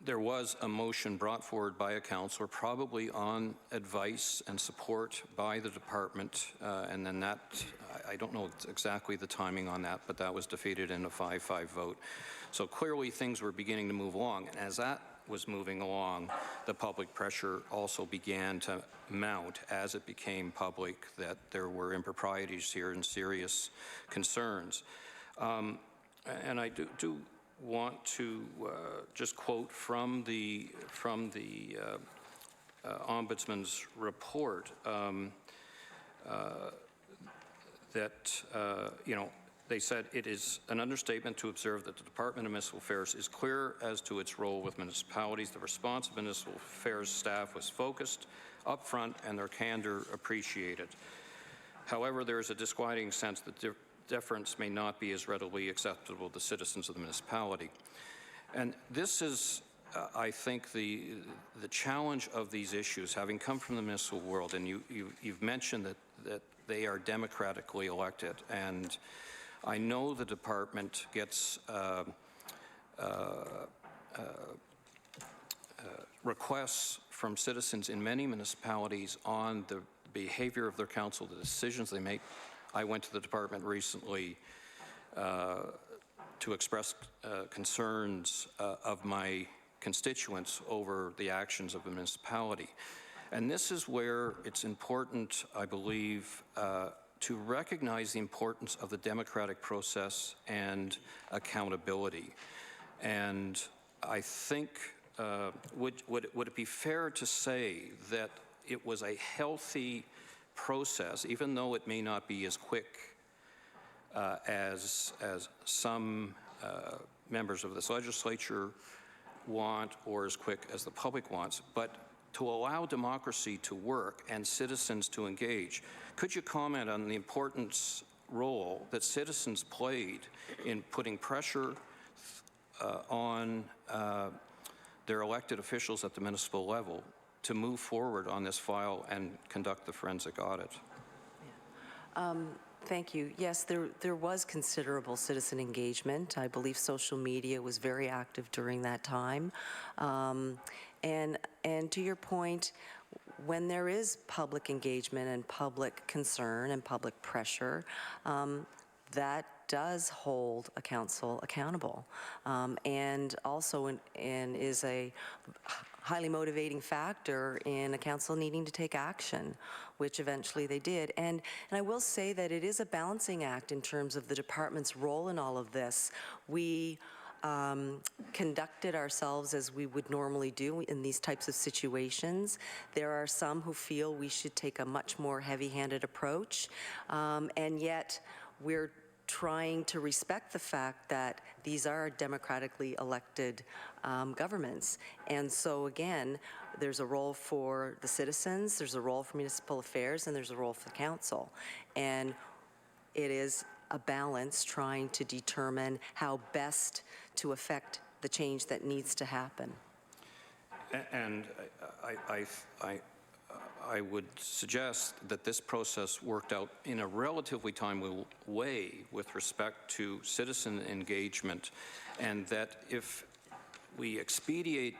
there was a motion brought forward by a councillor, probably on advice and support by the department, and then that, I don't know exactly the timing on that, but that was defeated in a 5-5 vote. So clearly things were beginning to move along, and as that was moving along, the public pressure also began to mount as it became public that there were improprieties here and serious concerns. And I do want to just quote from the Ombudsman's report that, they said it is an understatement to observe that the Department of Municipal Affairs is clear as to its role with municipalities. The response of Municipal Affairs staff was focused, upfront, and their candor appreciated. However, there is a disquieting sense that deference may not be as readily acceptable to citizens of the municipality. And this is, I think, the challenge of these issues, having come from the municipal world, and you've mentioned that they are democratically elected, and I know the department gets requests from citizens in many municipalities on the behavior of their council, the decisions they make. I went to the department recently to express concerns of my constituents over the actions of the municipality. And this is where it's important, I believe, to recognize the importance of the democratic process and accountability. And I think, would it be fair to say that it was a healthy process, even though it may not be as quick as some members of this legislature want, or as quick as the public wants, but to allow democracy to work and citizens to engage? Could you comment on the important role that citizens played in putting pressure on their elected officials at the municipal level to move forward on this file and conduct the forensic audit? Thank you. Yes, there was considerable citizen engagement. I believe social media was very active during that time. And to your point, when there is public engagement and public concern and public pressure, that does hold a council accountable, and also is a highly motivating factor in a council needing to take action, which eventually they did. And I will say that it is a balancing act in terms of the department's role in all of this. We conducted ourselves as we would normally do in these types of situations. There are some who feel we should take a much more heavy-handed approach, and yet we're trying to respect the fact that these are democratically elected governments. And so again, there's a role for the citizens, there's a role for municipal affairs, and there's a role for the council. And it is a balance trying to determine how best to affect the change that needs to happen. And I would suggest that this process worked out in a relatively timely way with respect to citizen engagement, and that if we expedited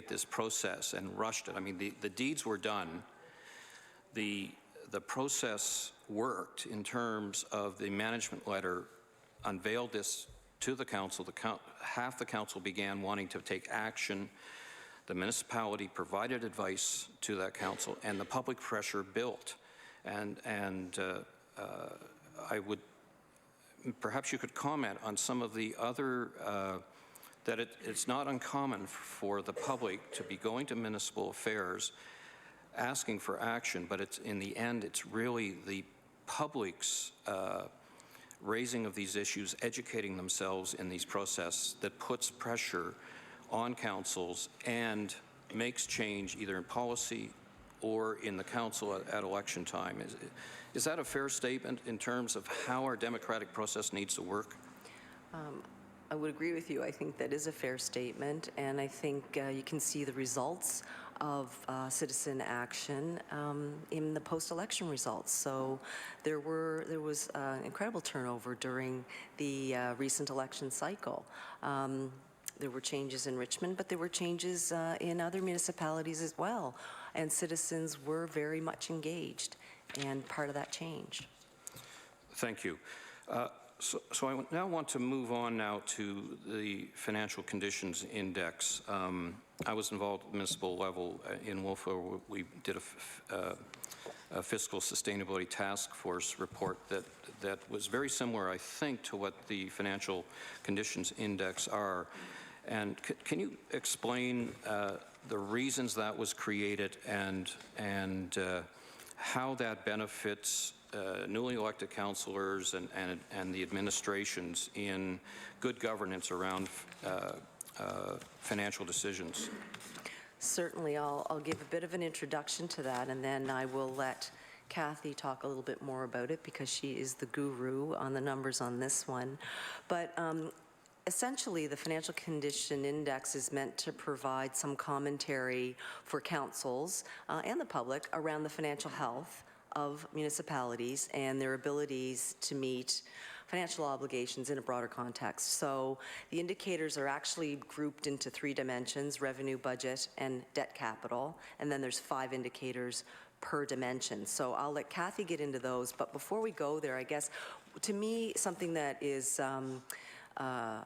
this process and rushed it, I mean, the deeds were done, the process worked in terms of the management letter unveiled this to the council. Half the council began wanting to take action. The municipality provided advice to that council, and the public pressure built. And I would, perhaps you could comment on some of the other, that it's not uncommon for the public to be going to municipal affairs asking for action, but it's in the end, it's really the public's raising of these issues, educating themselves in these processes that puts pressure on councils and makes change either in policy or in the council at election time. Is that a fair statement in terms of how our democratic process needs to work? I would agree with you. I think that is a fair statement, and I think you can see the results of citizen action in the post-election results. So there was incredible turnover during the recent election cycle. There were changes in Richmond, but there were changes in other municipalities as well, and citizens were very much engaged and part of that change. Thank you. So I now want to move on now to the Financial Conditions Index. I was involved at the municipal level in Wolfville. Where we did a fiscal sustainability task force report that was very similar, I think, to what the financial conditions index are. And can you explain the reasons that was created and how that benefits newly elected councillors and the administrations in good governance around financial decisions? Certainly, I'll give a bit of an introduction to that, and then I will let Kathy talk a little bit more about it because she is the guru on the numbers on this one. But essentially, the Financial Condition Index is meant to provide some commentary for councils and the public around the financial health of municipalities and their abilities to meet financial obligations in a broader context. So the indicators are actually grouped into 3 dimensions: revenue, budget, and debt capital. And then there's 5 indicators per dimension. So I'll let Kathy get into those. But before we go there, I guess, to me, something that is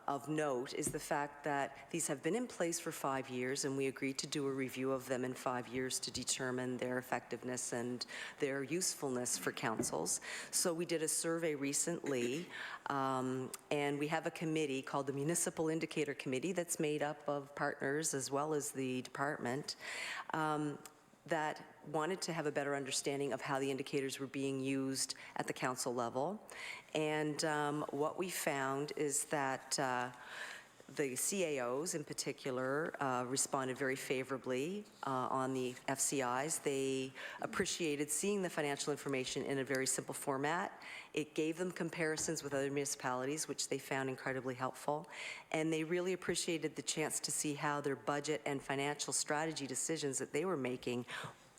of note is the fact that these have been in place for 5 years, and we agreed to do a review of them in 5 years to determine their effectiveness and their usefulness for councils. So we did a survey recently, and we have a committee called the Municipal Indicator Committee that's made up of partners as well as the department that wanted to have a better understanding of how the indicators were being used at the council level. And what we found is that the CAOs in particular responded very favorably on the FCIs. They appreciated seeing the financial information in a very simple format. It gave them comparisons with other municipalities, which they found incredibly helpful. And they really appreciated the chance to see how their budget and financial strategy decisions that they were making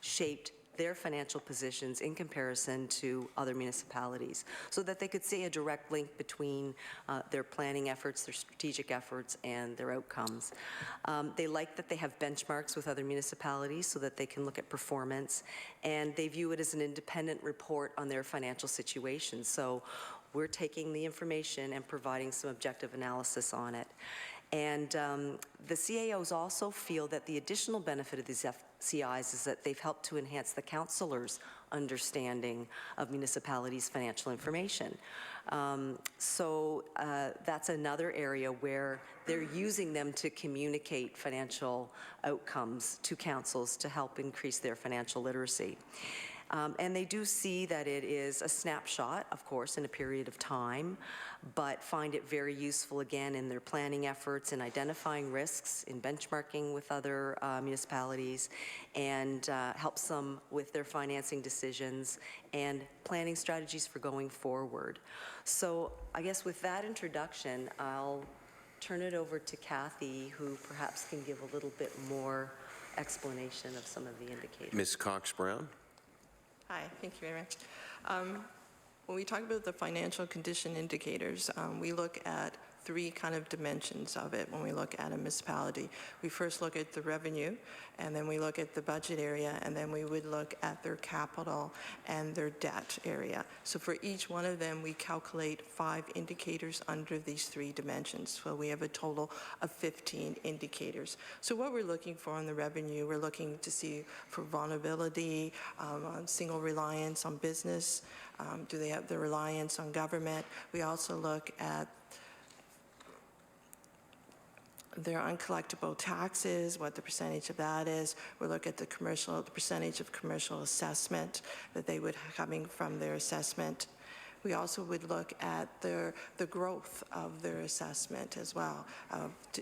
shaped their financial positions in comparison to other municipalities, so that they could see a direct link between their planning efforts, their strategic efforts, and their outcomes. They like that they have benchmarks with other municipalities so that they can look at performance, and they view it as an independent report on their financial situation. So we're taking the information and providing some objective analysis on it. And the CAOs also feel that the additional benefit of these FCIs is that they've helped to enhance the councillors' understanding of municipalities' financial information. So that's another area where they're using them to communicate financial outcomes to councils to help increase their financial literacy. And they do see that it is a snapshot, of course, in a period of time, but find it very useful, again, in their planning efforts, in identifying risks, in benchmarking with other municipalities, and helps them with their financing decisions and planning strategies for going forward. So I guess with that introduction, I'll turn it over to Kathy, who perhaps can give a little bit more explanation of some of the indicators. Ms. Cox-Brown. Hi, thank you very much. When we talk about the financial condition indicators, we look at 3 kind of dimensions of it when we look at a municipality. We first look at the revenue, and then we look at the budget area, and then we would look at their capital and their debt area. So for each one of them, we calculate 5 indicators under these 3 dimensions. So we have a total of 15 indicators. So what we're looking for on the revenue, we're looking to see for vulnerability, single reliance on business, do they have the reliance on government? We also look at their uncollectible taxes, what the percentage of that is. We look at the percentage of commercial assessment that they would have coming from their assessment. We also would look at the growth of their assessment as well.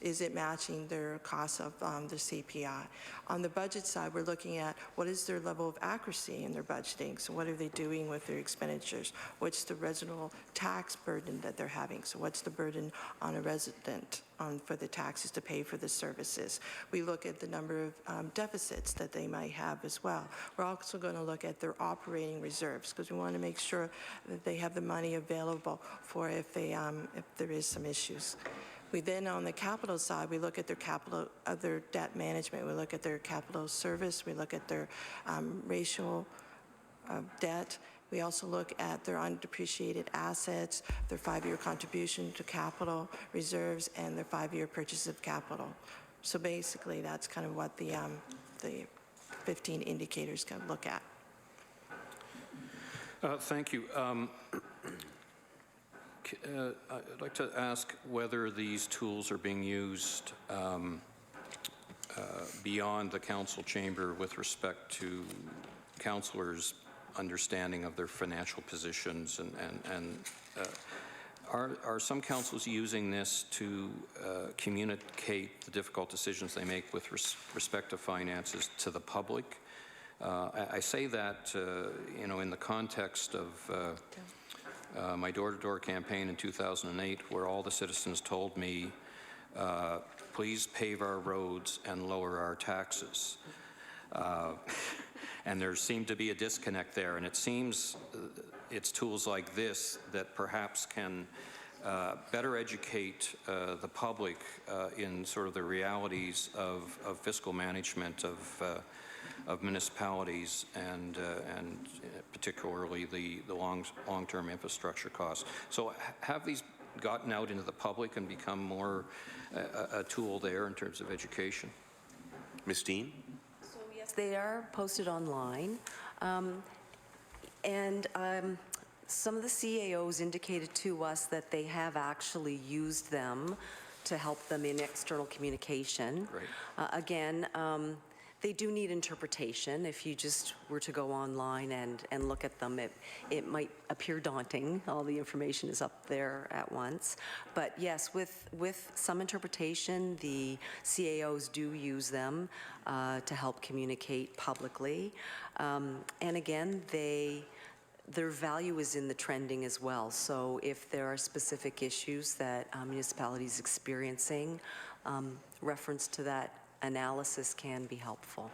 Is it matching their cost of the CPI? On the budget side, we're looking at what is their level of accuracy in their budgeting. So what are they doing with their expenditures? What's the residual tax burden that they're having? So what's the burden on a resident for the taxes to pay for the services? We look at the number of deficits that they might have as well. We're also going to look at their operating reserves, because we want to make sure that they have the money available for if there is some issues. We then, on the capital side, we look at their capital, their debt management. We look at their capital service. We look at their ratio of debt. We also look at their undepreciated assets, their 5-year contribution to capital reserves, and their 5-year purchase of capital. So basically, that's kind of what the 15 indicators can look at. Thank you. I'd like to ask whether these tools are being used beyond the council chamber with respect to councillors' understanding of their financial positions, and are some councils using this to communicate the difficult decisions they make with respect to finances to the public? I say that, in the context of my door-to-door campaign in 2008, where all the citizens told me, please pave our roads and lower our taxes. And there seemed to be a disconnect there, and it seems it's tools like this that perhaps can better educate the public in sort of the realities of fiscal management of municipalities and particularly the long-term infrastructure costs. So have these gotten out into the public and become more a tool there in terms of education? Ms. Dean? So yes, they are posted online. Some of the CAOs indicated to us that they have actually used them to help them in external communication. Right. Again, they do need interpretation. If you just were to go online and look at them, it might appear daunting. All the information is up there at once. But yes, with some interpretation, the CAOs do use them to help communicate publicly. And again, their value is in the trending as well. So if there are specific issues that municipalities experiencing, reference to that analysis can be helpful.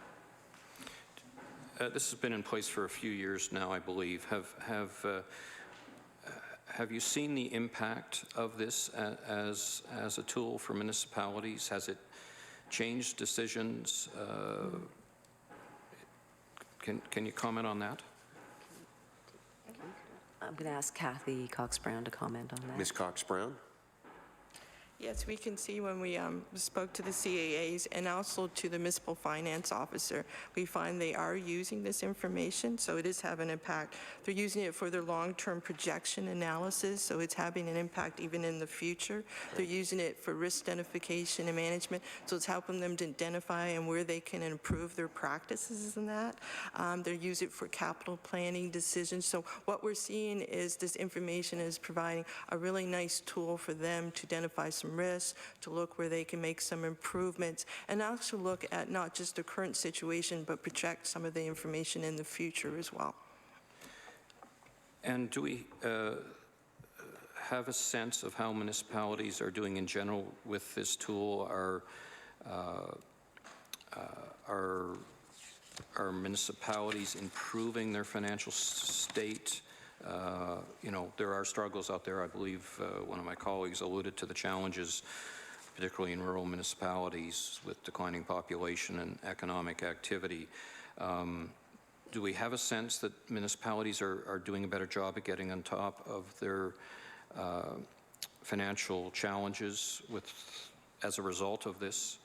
This has been in place for a few years now, I believe. Have you seen the impact of this as a tool for municipalities? Has it changed decisions? Can you comment on that? I'm going to ask Kathy Cox-Brown to comment on that. Ms. Cox-Brown? Yes, we can see when we spoke to the CAAs and also to the municipal finance officer, we find they are using this information, so it is having an impact. They're using it for their long-term projection analysis, so it's having an impact even in the future. They're using it for risk identification and management, so it's helping them to identify and where they can improve their practices in that. They use it for capital planning decisions. So what we're seeing is this information is providing a really nice tool for them to identify some risks, to look where they can make some improvements, and also look at not just the current situation, but project some of the information in the future as well. And do we have a sense of how municipalities are doing in general with this tool? Are municipalities improving their financial state? There are struggles out there. I believe one of my colleagues alluded to the challenges, particularly in rural municipalities with declining population and economic activity. Do we have a sense that municipalities are doing a better job at getting on top of their financial challenges as a result of this?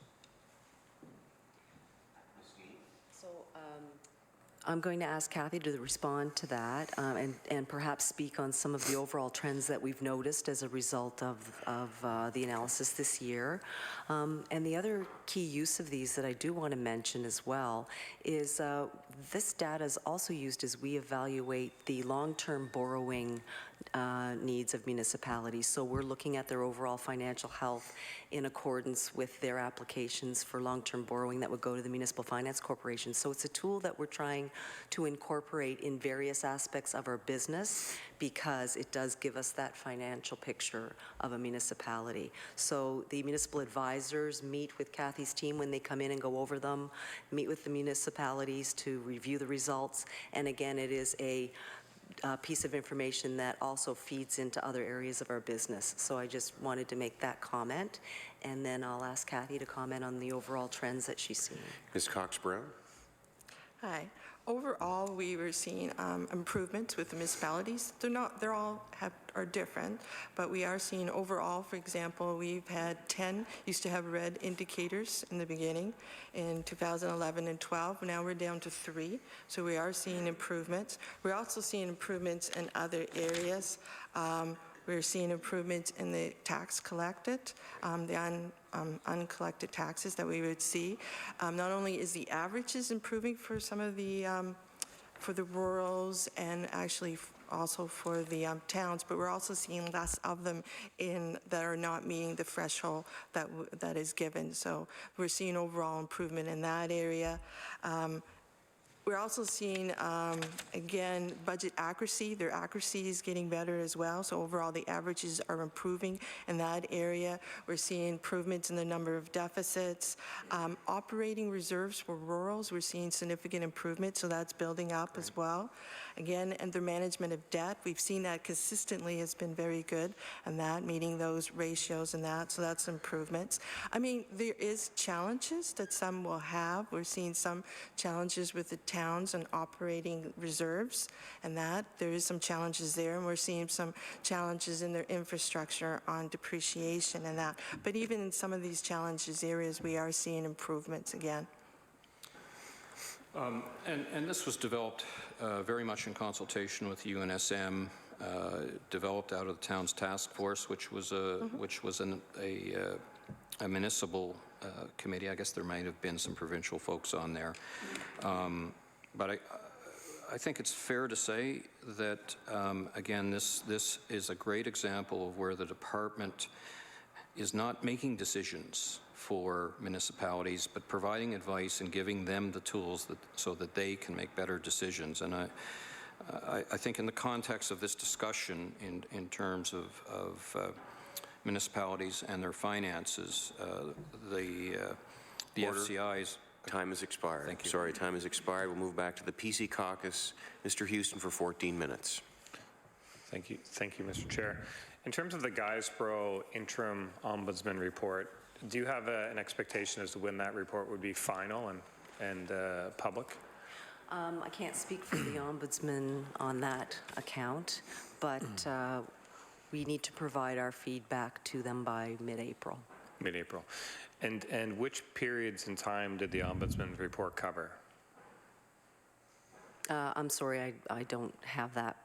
I'm going to ask Kathy to respond to that and perhaps speak on some of the overall trends that we've noticed as a result of the analysis this year. And the other key use of these that I do want to mention as well is this data is also used as we evaluate the long-term borrowing needs of municipalities. So we're looking at their overall financial health in accordance with their applications for long-term borrowing that would go to the Municipal Finance Corporation. So it's a tool that we're trying to incorporate in various aspects of our business because it does give us that financial picture of a municipality. So the municipal advisors meet with Kathy's team when they come in and go over them, meet with the municipalities to review the results, and again, it is a piece of information that also feeds into other areas of our business. So I just wanted to make that comment, and then I'll ask Kathy to comment on the overall trends that she's seeing. Ms. Cox-Brown? Hi. Overall, we were seeing improvements with the municipalities. They're all are different, but we are seeing overall, for example, we've had 10, used to have red indicators in the beginning in 2011 and 12. Now we're down to 3, so we are seeing improvements. We're also seeing improvements in other areas. We're seeing improvements in the tax collected, the uncollected taxes that we would see. Not only is the averages improving for some of the for the rurals and actually also for the towns, but we're also seeing less of them that are not meeting the threshold that is given. So we're seeing overall improvement in that area. We're also seeing, again, budget accuracy. Their accuracy is getting better as well. So overall, the averages are improving in that area. We're seeing improvements in the number of deficits. Operating reserves for rurals, we're seeing significant improvement, so that's building up as well. Again, and the management of debt, we've seen that consistently has been very good, and that meeting those ratios and that, so that's improvements. I mean, there is challenges that some will have. We're seeing some challenges with the towns and operating reserves, and that there is some challenges there, and we're seeing some challenges in their infrastructure on depreciation and that. But even in some of these challenges areas, we are seeing improvements again. And this was developed very much in consultation with UNSM, developed out of the town's task force, which was a municipal committee. I guess there might have been some provincial folks on there. But I think it's fair to say that, again, this is a great example of where the department is not making decisions for municipalities, but providing advice and giving them the tools so that they can make better decisions. And I think in the context of this discussion in terms of municipalities and their finances, the FCI's... Time has expired. Thank you. Sorry, time has expired. We'll move back to the PC caucus. Mr. Houston for 14 minutes. Thank you, Mr. Chair. In terms of the Guysborough interim ombudsman report, do you have an expectation as to when that report would be final and public? I can't speak for the ombudsman on that account, but we need to provide our feedback to them by mid-April. Mid-April. And which periods in time did the ombudsman's report cover? I'm sorry, I don't have that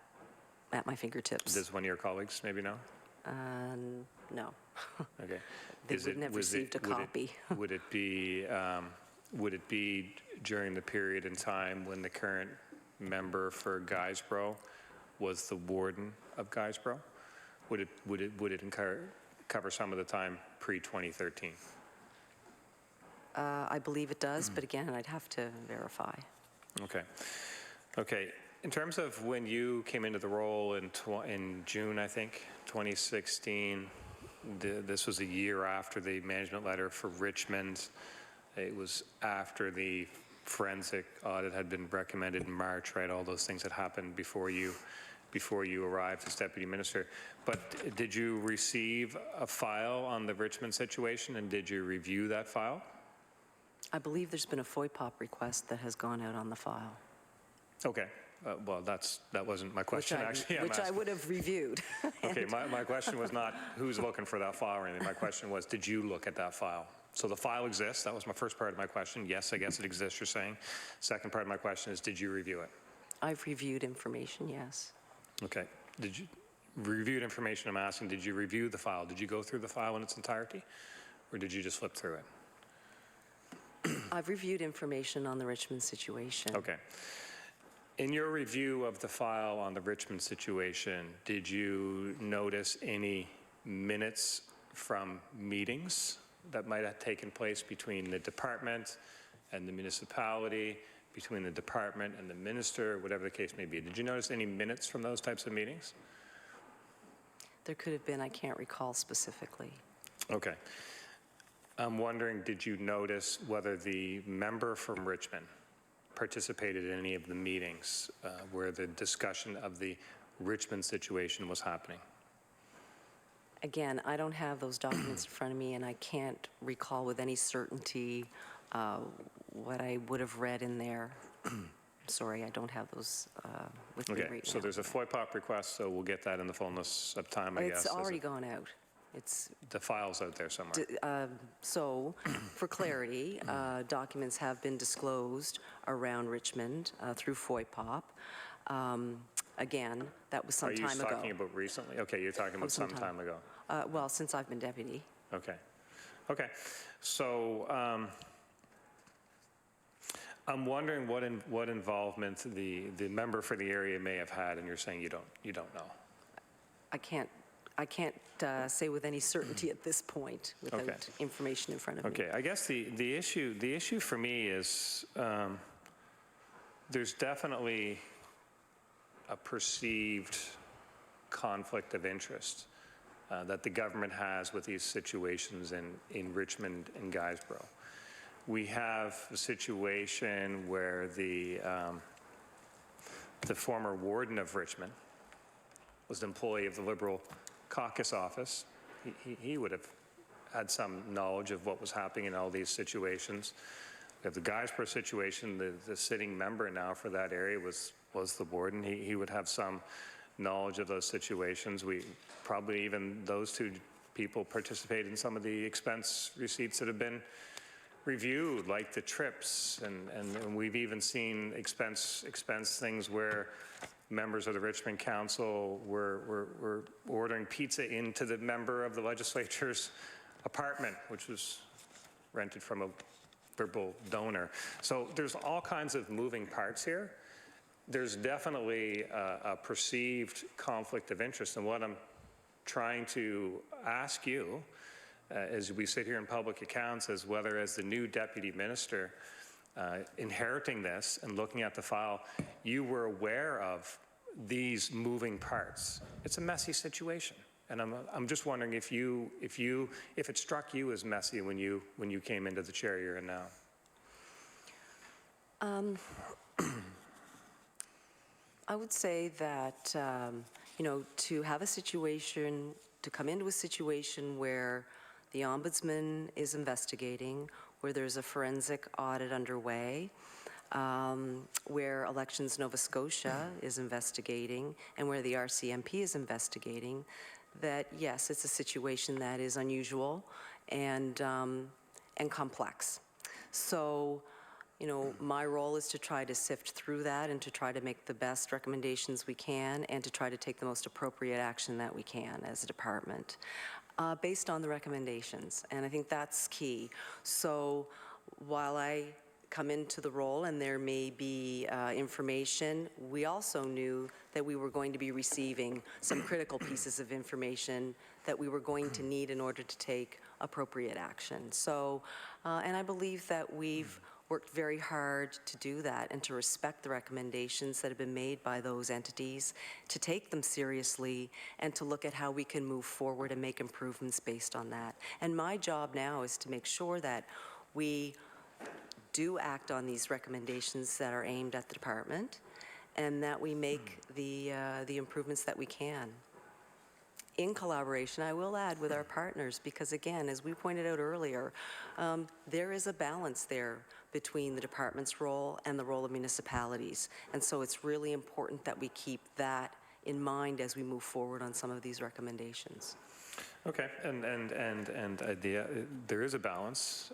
at my fingertips. Does one of your colleagues maybe know? No. Okay. They wouldn't have received a copy. Would it be during the period in time when the current member for Guysborough was the warden of Guysborough? Would it cover some of the time pre-2013? I believe it does, but again, I'd have to verify. Okay. Okay. In terms of when you came into the role in June, I think, 2016, this was a year after the management letter for Richmond. It was after the forensic audit had been recommended in March, right? All those things had happened before you arrived as deputy minister. But did you receive a file on the Richmond situation, and did you review that file? I believe there's been a FOIPOP request that has gone out on the file. Okay. Well, that wasn't my question, actually. Which I would have reviewed. Okay, my question was not who's looking for that file or anything. My question was, did you look at that file? So the file exists. That was my first part of my question. Yes, I guess it exists, you're saying. Second part of my question is, did you review it? I've reviewed information, yes. Okay. Did you reviewed information? I'm asking, did you review the file? Did you go through the file in its entirety, or did you just flip through it? I've reviewed information on the Richmond situation. Okay. In your review of the file on the Richmond situation, did you notice any minutes from meetings that might have taken place between the department and the municipality, between the department and the minister, whatever the case may be? Did you notice any minutes from those types of meetings? There could have been, I can't recall specifically. Okay. I'm wondering, did you notice whether the member from Richmond participated in any of the meetings where the discussion of the Richmond situation was happening? Again, I don't have those documents in front of me, and I can't recall with any certainty what I would have read in there. sorry, I don't have those with me right Okay, now. so there's a FOIPOP request, so we'll get that in the fullness of time, I guess. It's already gone out. It's The file's out there somewhere. So, for clarity, documents have been disclosed around Richmond through FOIPOP. Again, that was some Are time you ago. talking about recently? Okay, you're talking about some time ago. Well, since I've been deputy. Okay. Okay. So I'm wondering what involvement the member for the area may have had, and you're saying you don't know. I can't say with any certainty at this point without Okay. information in front of me. Okay. I guess the issue for me is there's definitely a perceived conflict of interest that the government has with these situations in Richmond and Guysborough. We have a situation where the former warden of Richmond was an employee of the Liberal caucus office. He would have had some knowledge of what was happening in all these situations. We have the Guysborough situation. The sitting member now for that area was the warden. He would have some knowledge of those situations. We probably even those two people participate in some of the expense receipts that have been reviewed, like the trips, and we've even seen expense things where members of the Richmond Council were ordering pizza into the member of the legislature's apartment, which was rented from a verbal donor. So there's all kinds of moving parts here. There's definitely a perceived conflict of interest, and what I'm trying to ask you as we sit here in public accounts is whether, as the new deputy minister, inheriting this and looking at the file, you were aware of these moving parts. It's a messy situation, and I'm just wondering if it struck you as messy when you came into the chair you're in now. I would say that, to have a situation, to come into a situation where the Ombudsman is investigating, where there's a forensic audit underway, where Elections Nova Scotia is investigating, and where the RCMP is investigating, that yes, it's a situation that is unusual and complex. So, my role is to try to sift through that and to try to make the best recommendations we can and to try to take the most appropriate action that we can as a department based on the recommendations. And I think that's key. So while I come into the role and there may be information, we also knew that we were going to be receiving some critical pieces of information that we were going to need in order to take appropriate action. So, and I believe that we've worked very hard to do that and to respect the recommendations that have been made by those entities, to take them seriously, and to look at how we can move forward and make improvements based on that. And my job now is to make sure that we do act on these recommendations that are aimed at the department and that we make the improvements that we can. In collaboration, I will add, with our partners, because again, as we pointed out earlier, there is a balance there between the department's role and the role of municipalities. And so it's really important that we keep that in mind as we move forward on some of these recommendations. Okay, and there is a balance,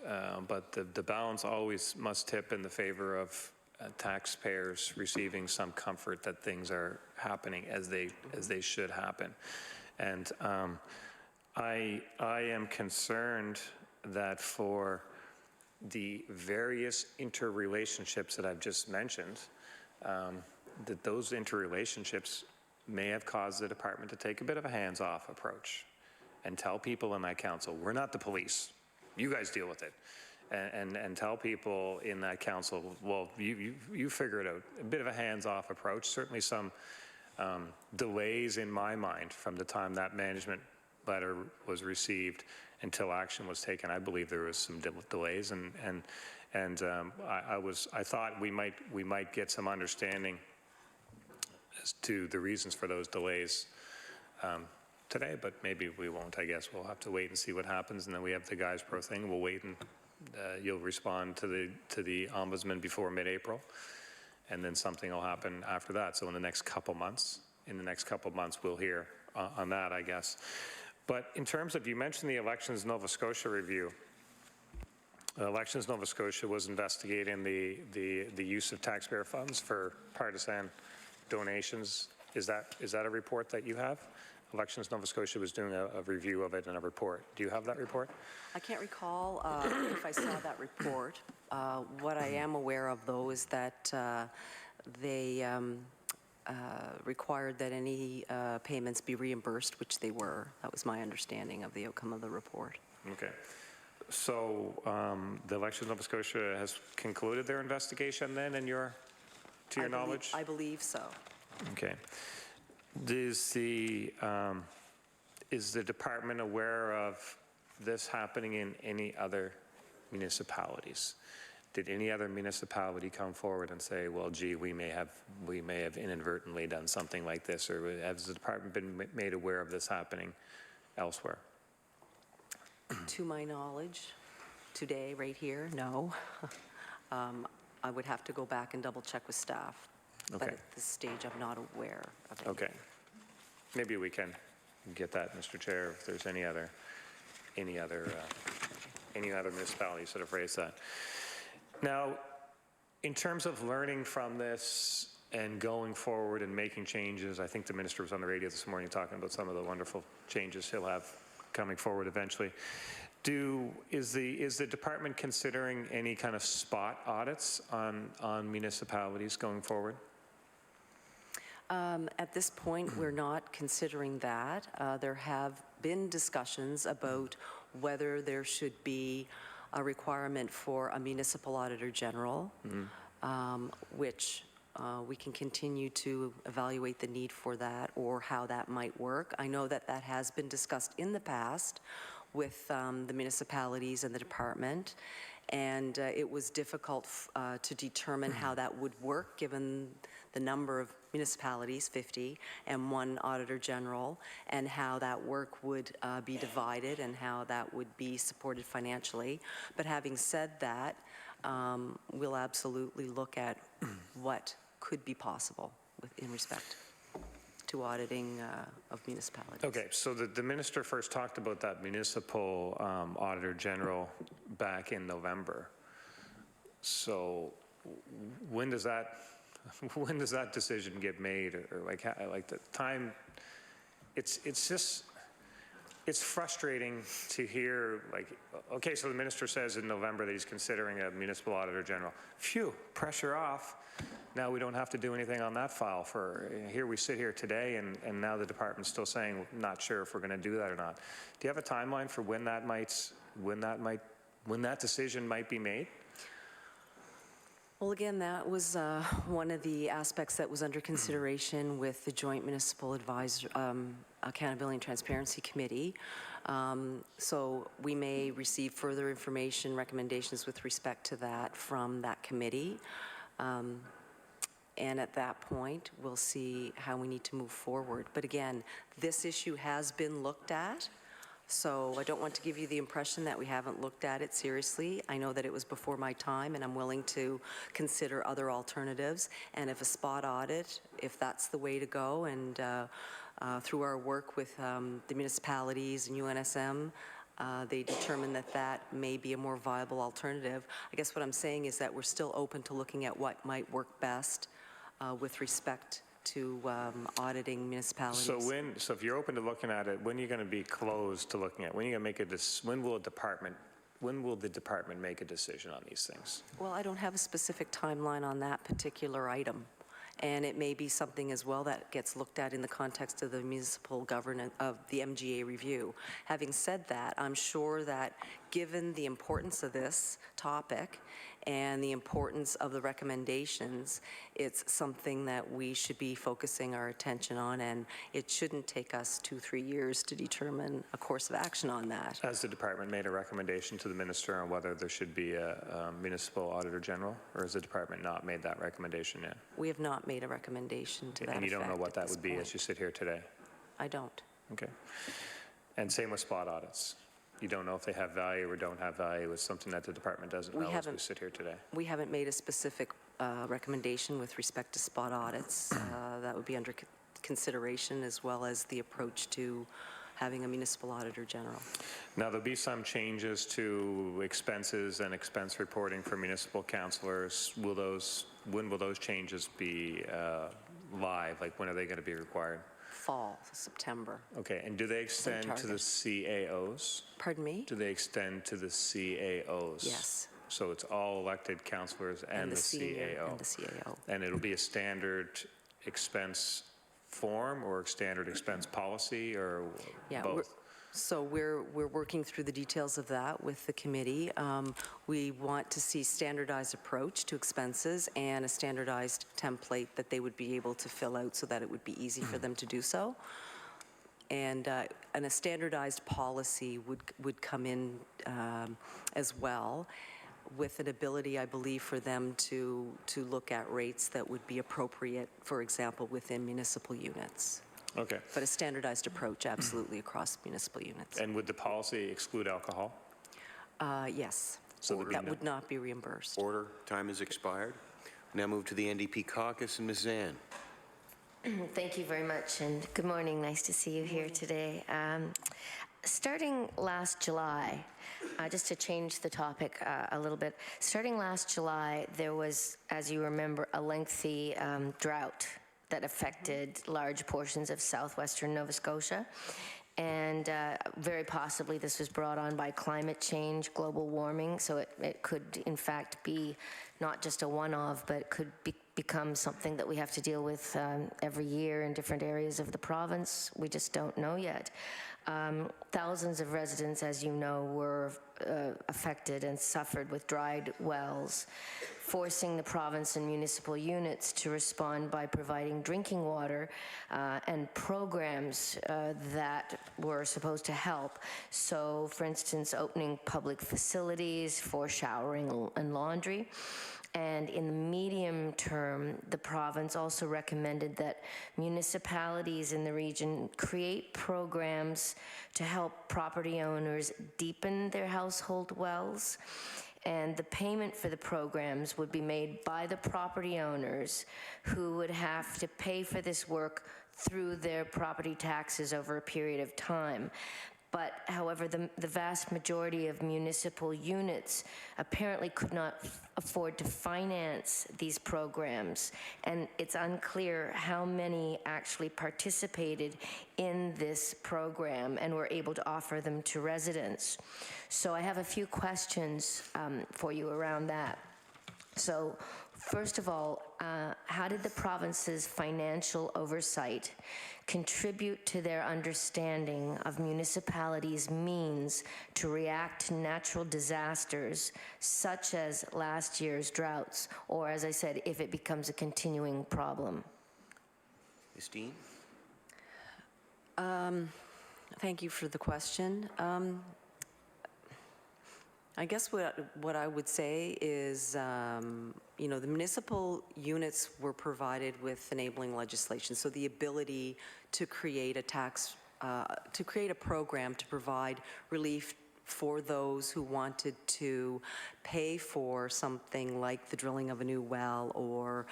but the balance always must tip in the favor of taxpayers receiving some comfort that things are happening as they should happen. And I am concerned that for the various interrelationships that I've just mentioned, that those interrelationships may have caused the department to take a bit of a hands-off approach and tell people in that council, we're not the police, you guys deal with it. And tell people in that council, well, you figure it out. A bit of a hands-off approach, certainly some delays in my mind from the time that management letter was received until action was taken. I believe there was some delays, and I thought we might get some understanding as to the reasons for those delays today, but maybe we won't. I guess we'll have to wait and see what happens, and then we have the Guysborough thing. We'll wait, and you'll respond to the Ombudsman before mid-April. and then something will happen after that. So in the next couple months, we'll hear on that, I guess. But in terms of, you mentioned the Elections Nova Scotia review. Elections Nova Scotia was investigating the use of taxpayer funds for partisan donations. Is that a report that you have? Elections Nova Scotia was doing a review of it and a report. Do you have that report? I can't recall if I saw that report. What I am aware of, though, is that they required that any payments be reimbursed, which they were. That was my understanding of the outcome of the report. Okay. So the Elections Nova Scotia has concluded their investigation then, to your knowledge? I believe so. Okay. Is the department aware of this happening in any other municipalities? Did any other municipality come forward and say, well, gee, we may have inadvertently done something like this, or has the department been made aware of this happening elsewhere? To my knowledge, today, right here, no. I would have to go back and double check with staff. But Okay. at this stage, I'm not aware of it. Okay. Maybe we can get that, Mr. Chair, if there's any other municipalities that have raised that. Now, in terms of learning from this and going forward and making changes, I think the minister was on the radio this morning talking about some of the wonderful changes he'll have coming forward eventually. Is the department considering any kind of spot audits on municipalities going forward? At this point, we're not considering that. There have been discussions about whether there should be a requirement for a municipal auditor general, which we can continue to evaluate the need for that or how that might work. I know that that has been discussed in the past with the municipalities and the department, and it was difficult to determine how that would work given the number of municipalities, 50, and one auditor general, and how that work would be divided and how that would be supported financially. But having said that, we'll absolutely look at what could be possible in respect to auditing of municipalities. Okay, so the minister first talked about that municipal auditor general back in November. So when does that decision get made, or like the time? It's frustrating to hear, like, okay, so the minister says in November that he's considering a municipal auditor general. Phew, pressure off. Now we don't have to do anything on that file for, here we sit here today, and now the department's still saying, not sure if we're going to do that or not. Do you have a timeline for when that decision might be made? Well, again, that was one of the aspects that was under consideration with the Joint Municipal Accountability and Transparency Committee. So we may receive further information, recommendations with respect to that from that committee. And at that point, we'll see how we need to move forward. But again, this issue has been looked at. So I don't want to give you the impression that we haven't looked at it seriously. I know that it was before my time, and I'm willing to consider other alternatives. And if a spot audit, if that's the way to go, and through our work with the municipalities and UNSM, they determine that that may be a more viable alternative. I guess what I'm saying is that we're still open to looking at what might work best with respect to auditing municipalities. So if you're open to looking at it, when are you going to be closed to looking at? When are you going to make when will the department make a decision on these things? Well, I don't have a specific timeline on that particular item. And it may be something as well that gets looked at in the context of the municipal governance of the MGA review. Having said that, I'm sure that given the importance of this topic and the importance of the recommendations, it's something that we should be focusing our attention on, and it shouldn't take us 2-3 years to determine a course of action on that. Has the department made a recommendation to the minister on whether there should be a municipal auditor general, or has the department not made that recommendation yet? We have not made a recommendation to that And you don't know effect what at that this would be point. as you sit here today? I don't. Okay. And same with spot audits. You don't know if they have value or don't have value. It's something that the department doesn't know as we sit here today. We haven't made a specific recommendation with respect to spot audits. That would be under consideration, as well as the approach to having a municipal auditor general. Now, there'll be some changes to expenses and expense reporting for municipal councillors. When will those changes be live? Like, when are they going to be required? Fall, September. Okay, and do they extend to the CAOs? Pardon me? Do they extend to the CAOs? Yes. So it's all elected councillors and the CAO? And the CAO. And it'll be a standard expense form or standard expense policy, or Yeah, both? So we're working through the details of that with the committee. We want to see standardized approach to expenses and a standardized template that they would be able to fill out so that it would be easy for them to do so. And a standardized policy would come in as well, with an ability, I believe, for them to look at rates that would be appropriate, for example, within municipal units. Okay. But a standardized approach, absolutely, across municipal units. And would the policy exclude alcohol? Yes. So there'd be That no- would not be reimbursed. Order. Time has expired. Now move to the NDP caucus, and Ms. Zann. Thank you very much, and good morning. Nice to see you here today. Starting last July, just to change the topic a little bit, starting last July, there was, as you remember, a lengthy drought that affected large portions of southwestern Nova Scotia. And very possibly this was brought on by climate change, global warming, so it could in fact be not just a one-off, but it could become something that we have to deal with every year in different areas of the province. We just don't know yet. Thousands of residents, as you know, were affected and suffered with dried wells, forcing the province and municipal units to respond by providing drinking water and programs that were supposed to help. So, for instance, opening public facilities for showering and laundry. And in the medium term, the province also recommended that municipalities in the region create programs to help property owners deepen their household wells. And the payment for the programs would be made by the property owners, who would have to pay for this work through their property taxes over a period of time. But, however, the vast majority of municipal units apparently could not afford to finance these programs, and it's unclear how many actually participated in this program and were able to offer them to residents. So I have a few questions for you around that. So, first of all, how did the province's financial oversight contribute to their understanding of municipalities' means to react to natural disasters such as last year's droughts, or, as I said, if it becomes a continuing problem? Ms. Dean? Thank you for the question. I guess what I would say is, you know, the municipal units were provided with enabling legislation, so the ability to create a to create a program to provide relief for those who wanted to pay for something like the drilling of a new well or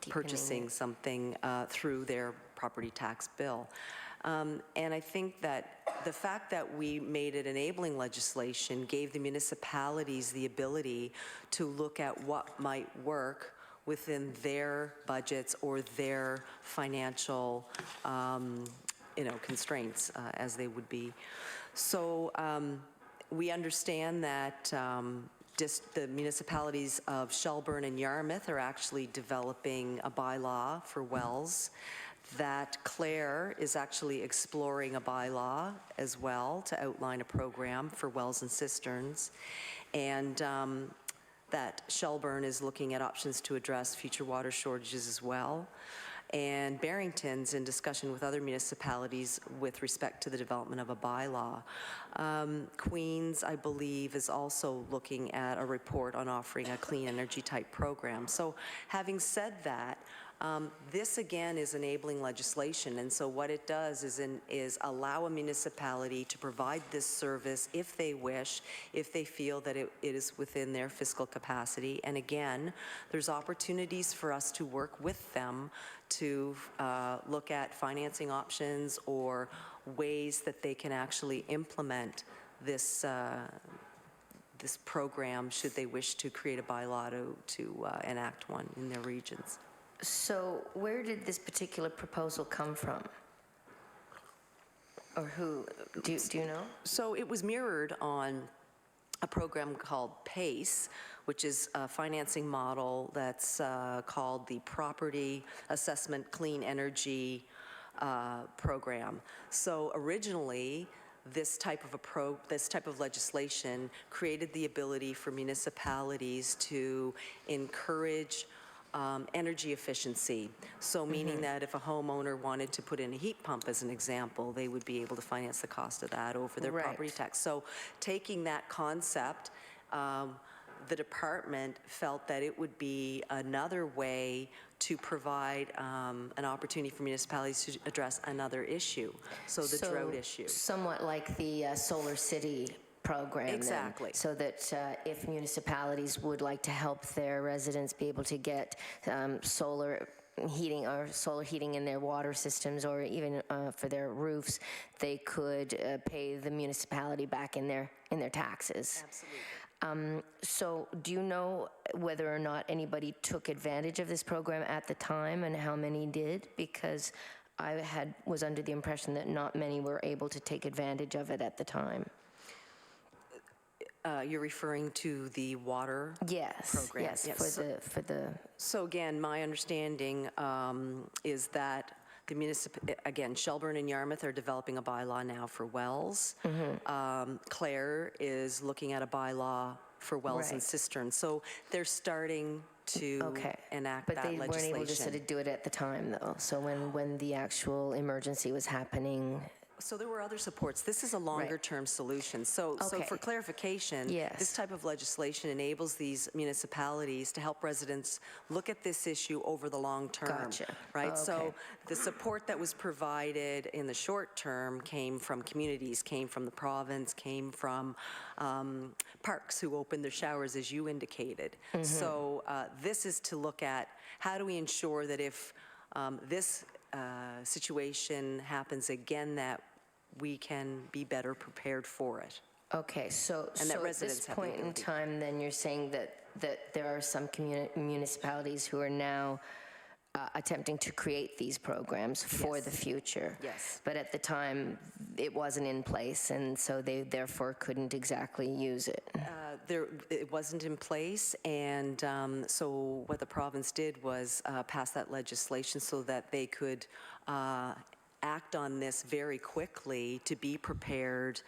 purchasing something through their property tax bill. And I think that the fact that we made it enabling legislation gave the municipalities the ability to look at what might work within their budgets or their financial, you know, constraints as they would be. So we understand that the municipalities of Shelburne and Yarmouth are actually developing a bylaw for wells, that Clare is actually exploring a bylaw as well to outline a program for wells and cisterns, and that Shelburne is looking at options to address future water shortages as well. And Barrington's in discussion with other municipalities with respect to the development of a bylaw. Queens, I believe, is also looking at a report on offering a clean energy type program. So having said that, This, again, is enabling legislation, and so what it does is allow a municipality to provide this service if they wish, if they feel that it is within their fiscal capacity. And again, there's opportunities for us to work with them to look at financing options or ways that they can actually implement this this program should they wish to create a bylaw to enact one in their regions. So where did this particular proposal come from? Or who, do you know? So it was mirrored on a program called PACE, which is a financing model that's called the Property Assessment Clean Energy Program. So originally, this type of legislation created the ability for municipalities to encourage energy efficiency. So meaning that if a homeowner wanted to put in a heat pump, as an example, they would be able to finance the cost of that over their property tax. So taking that concept, the department felt that it would be another way to provide an opportunity for municipalities to address another issue, so the drought issue. Somewhat like the Solar City program. Exactly. Then, so that if municipalities would like to help their residents be able to get solar heating or solar heating in their water systems, or even for their roofs, they could pay the municipality back in their taxes. Absolutely. So do you know whether or not anybody took advantage of this program at the time and how many did? Because I was under the impression that not many were able to take advantage of it at the time. You're referring to the water program? Yes, for the. So again, my understanding is that again, Shelburne and Yarmouth are developing a bylaw now for wells. Clare is looking at a bylaw for wells and cisterns. So they're starting to enact that legislation. But they weren't able to sort of do it at the time, though. So when the actual emergency was happening. So there were other supports. This is a longer-term solution. So for clarification, this type of legislation enables these municipalities to help residents look at this issue over the long term. Right? So the support that was provided in the short term came from communities, came from the province, came from parks who opened their showers, as you indicated. So this is to look at how do we ensure that if this situation happens again, that we can be better prepared for it. Okay, so at this point in time, then you're saying that there are some municipalities who are now attempting to create these programs for the future. Yes. But at the time, it wasn't in place, and so they therefore couldn't exactly use it. It wasn't in place, and so what the province did was pass that legislation so that they could act on this very quickly to be prepared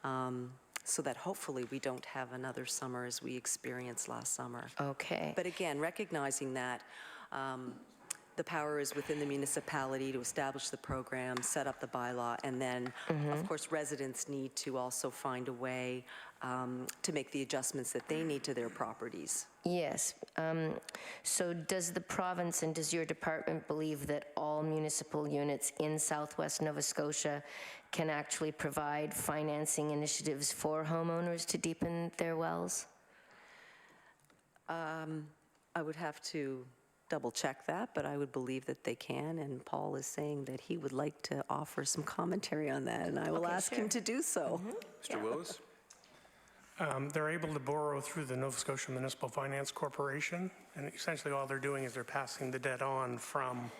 so that hopefully we don't have another summer as we experienced last summer. Okay. But again, recognizing that the power is within the municipality to establish the program, set up the bylaw, and then, of course, residents need to also find a way to make the adjustments that they need to their properties. Yes. So does the province and does your department believe that all municipal units in Southwest Nova Scotia can actually provide financing initiatives for homeowners to deepen their wells? I would have to double check that, but I would believe that they can, and Paul is saying that he would like to offer some commentary on that, and I will ask him to do so. Mr. Willis? They're able to borrow through the Nova Scotia Municipal Finance Corporation, and essentially all they're doing is they're passing the debt on from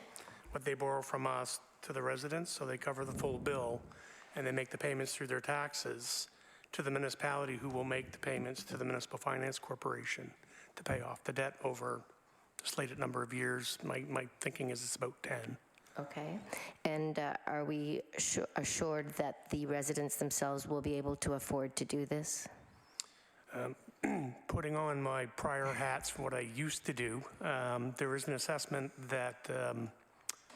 what they borrow from us to the residents, so they cover the full bill, and they make the payments through their taxes to the municipality, who will make the payments to the Municipal Finance Corporation to pay off the debt over a slated number of years. My thinking is it's about 10. Okay. And are we assured that the residents themselves will be able to afford to do this? Putting on my prior hats from what I used to do, there is an assessment that,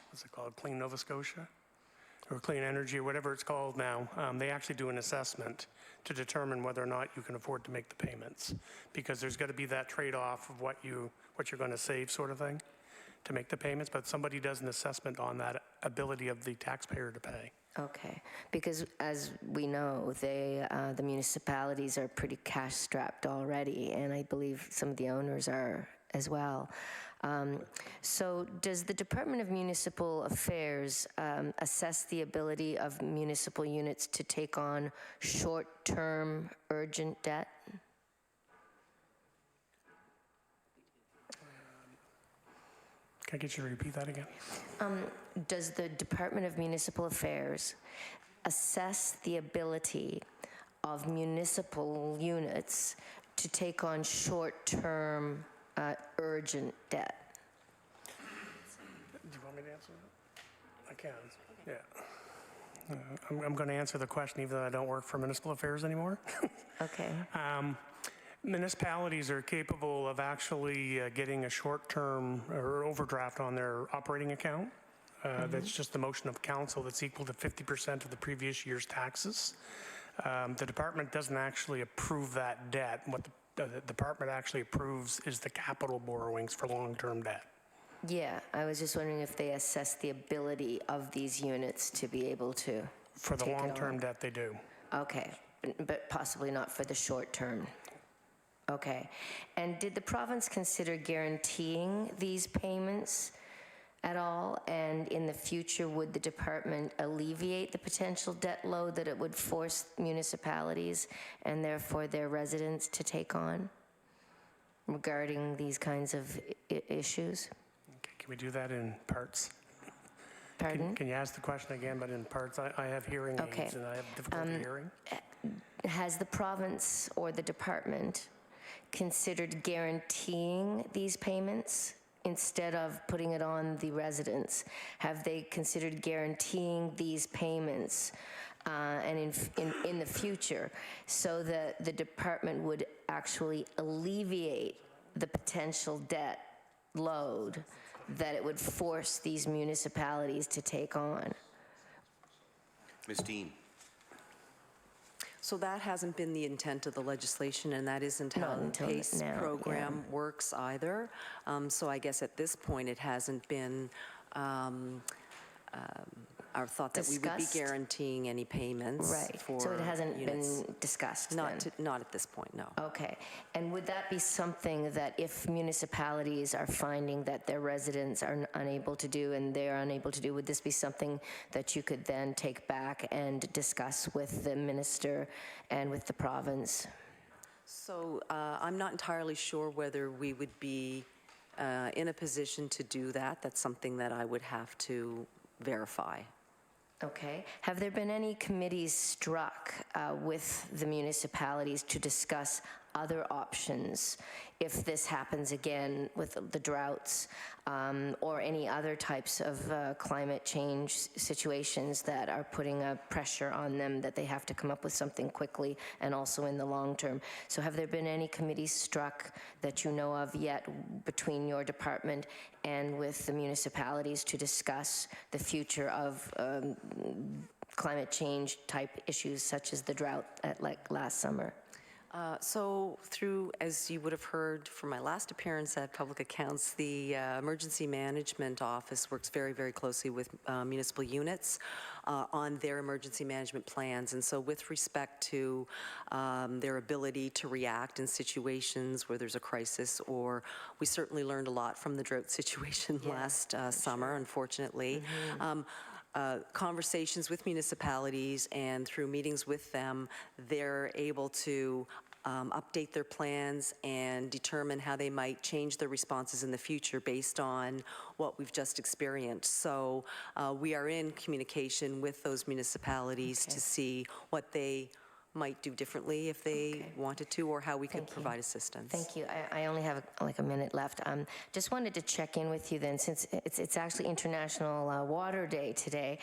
what's it called, Clean Nova Scotia? Or Clean Energy, or whatever it's called now. They actually do an assessment to determine whether or not you can afford to make the payments, because there's got to be that trade-off of what you're going to save, sort of thing. to make the payments, but somebody does an assessment on that ability of the taxpayer to pay. Okay, because as we know, the municipalities are pretty cash-strapped already, and I believe some of the owners are as well. So does the Department of Municipal Affairs assess the ability of municipal units to take on short-term urgent debt? Can I get you to repeat that again? Does the Department of Municipal Affairs assess the ability of municipal units to take on short-term urgent debt? Do you want me to answer that? I can, yeah. I'm going to answer the question even though I don't work for municipal affairs anymore. Okay. Municipalities are capable of actually getting a short-term or overdraft on their operating account. That's just the motion of council that's equal to 50% of the previous year's taxes. The department doesn't actually approve that debt. What the department actually approves is the capital borrowings for long-term debt. Yeah, I was just wondering if they assess the ability of these units to be able to For the take it long-term on. debt, they do. Okay, but possibly not for the short term. Okay. And did the province consider guaranteeing these payments at all? And in the future, would the department alleviate the potential debt load that it would force municipalities and therefore their residents to take on regarding these kinds of issues? Okay, can we do that in parts? Pardon? Can you ask the question again, but in parts? I have hearing aids and I have difficulty hearing. Has the province or the department considered guaranteeing these payments instead of putting it on the residents? Have they considered guaranteeing these payments and in the future so that the department would actually alleviate the potential debt load that it would force these municipalities to take on? Ms. Dean. So that hasn't been the intent of the legislation, and that isn't how Not the until PACE now, program works either. So I guess at this point, it hasn't been our thought that we would be Discussed? guaranteeing any payments Right. for So it hasn't units. been discussed Not, then? not at this point, no. Okay. And would that be something that if municipalities are finding that their residents are unable to do and they're unable to do, would this be something that you could then take back and discuss with the minister and with the province? So I'm not entirely sure whether we would be in a position to do that. That's something that I would have to verify. Okay. Have there been any committees struck with the municipalities to discuss other options if this happens again with the droughts or any other types of climate change situations that are putting a pressure on them that they have to come up with something quickly and also in the long term? So have there been any committees struck that you know of yet between your department and with the municipalities to discuss the future of climate change type issues such as the drought like last summer? So through, as you would have heard from my last appearance at Public Accounts, the Emergency Management Office works very, very closely with municipal units on their emergency management plans. And so with respect to their ability to react in situations where there's a crisis, or we certainly learned a lot from the drought situation last summer, unfortunately. Conversations with municipalities and through meetings with them, they're able to update their plans and determine how they might change their responses in the future based on what we've just experienced. So we are in communication with those municipalities to see what they might do differently if they wanted to, or how we could provide assistance. Thank you. I only have like a minute left. Just wanted to check in with you then, since it's actually International Water Day today.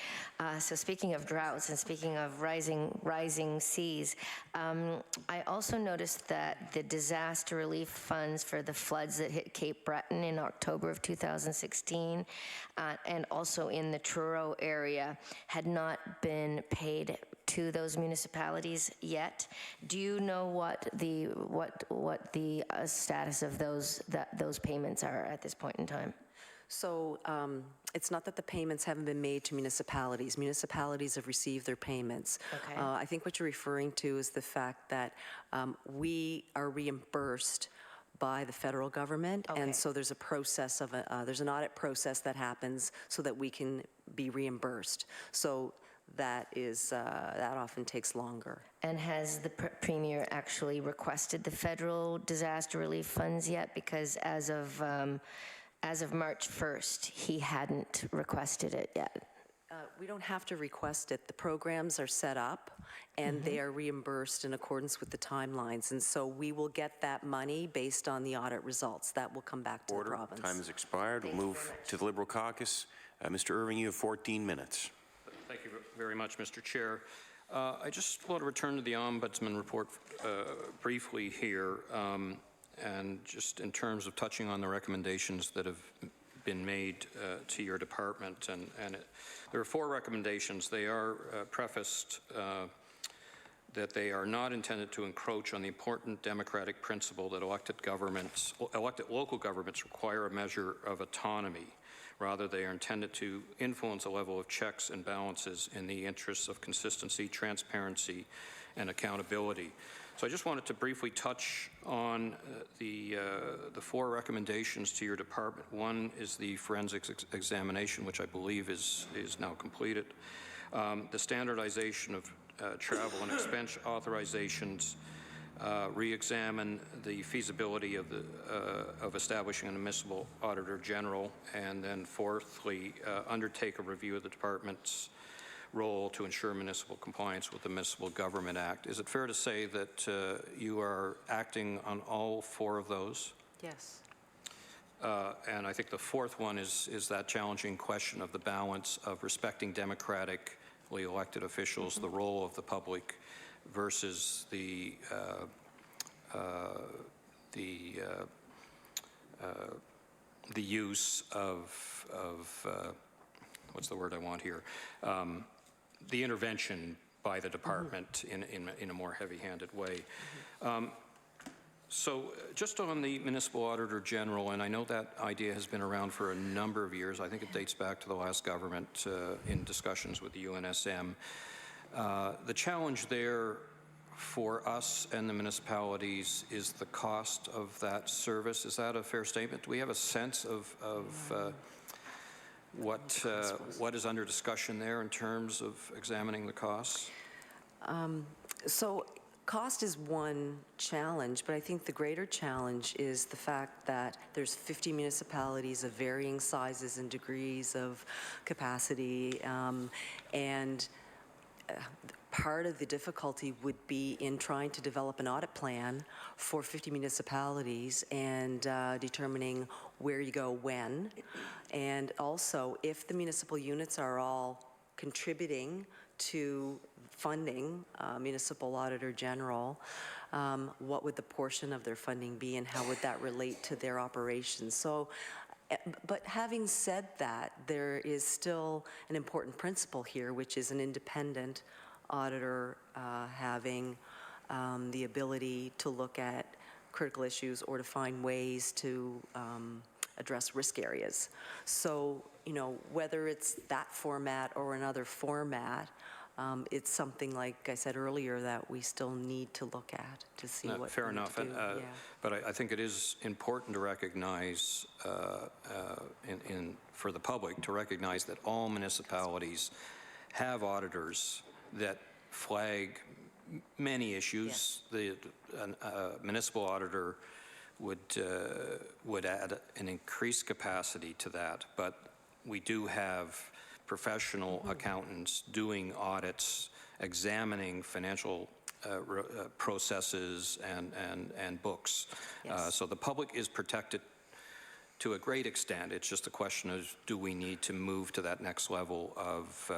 So speaking of droughts and speaking of rising seas, I also noticed that the disaster relief funds for the floods that hit Cape Breton in October of 2016 and also in the Truro area had not been paid to those municipalities yet. Do you know what the status of those payments are at this point in time? So it's not that the payments haven't been made to municipalities. Municipalities have received their payments. Okay. I think what you're referring to is the fact that we are reimbursed by the federal government, Okay. and so there's a process of there's an audit process that happens so that we can be reimbursed. So that is that often takes longer. And has the Premier actually requested the federal disaster relief funds yet? Because as of March 1st, he hadn't requested it yet. We don't have to request it. The programs are set up, and they are reimbursed in accordance with the timelines. And so we will get that money based on the audit results. That will come back to the province. Time has expired. We'll Thank you move very much. to the Liberal caucus. Mr. Irving, you have 14 minutes. Thank you very much, Mr. Chair. I just want to return to the Ombudsman report briefly here, and just in terms of touching on the recommendations that have been made to your department. There are 4 recommendations. They are prefaced that they are not intended to encroach on the important democratic principle that elected local governments require a measure of autonomy. Rather, they are intended to influence a level of checks and balances in the interests of consistency, transparency, and accountability. So I just wanted to briefly touch on the 4 recommendations to your department. One is the forensics examination, which I believe is now completed. The standardization of travel and expense authorizations, re-examine the feasibility of establishing a municipal auditor general, and then fourthly, undertake a review of the department's role to ensure municipal compliance with the Municipal Government Act. Is it fair to say that you are acting on all 4 of those? Yes. And I think the 4th one is that challenging question of the balance of respecting democratically elected officials, the role of the public, versus the use of what's the word I want here? The intervention by the department in a more heavy-handed way. So just on the Municipal Auditor General, and I know that idea has been around for a number of years. I think it dates back to the last government in discussions with the UNSM. The challenge there for us and the municipalities is the cost of that service. Is that a fair statement? Do we have a sense of what is under discussion there in terms of examining the costs? So cost is one challenge, but I think the greater challenge is the fact that there's 50 municipalities of varying sizes and degrees of capacity, and part of the difficulty would be in trying to develop an audit plan for 50 municipalities and determining where you go when. And also, if the municipal units are all contributing to funding Municipal Auditor General, what would the portion of their funding be and how would that relate to their operations? So, but having said that, there is still an important principle here, which is an independent auditor having the ability to look at critical issues or to find ways to address risk areas. So, you know, whether it's that format or another format, it's something, like I said earlier, that we still need to look at to see what fair we need enough. to do. Yeah. But I think it is important to recognize, for the public, to recognize that all municipalities have auditors that flag many issues. Yes. The municipal auditor would add an increased capacity to that, but we do have professional accountants doing audits, examining financial processes and books. Yes. So the public is protected to a great extent. It's just a question of, do we need to move to that next level of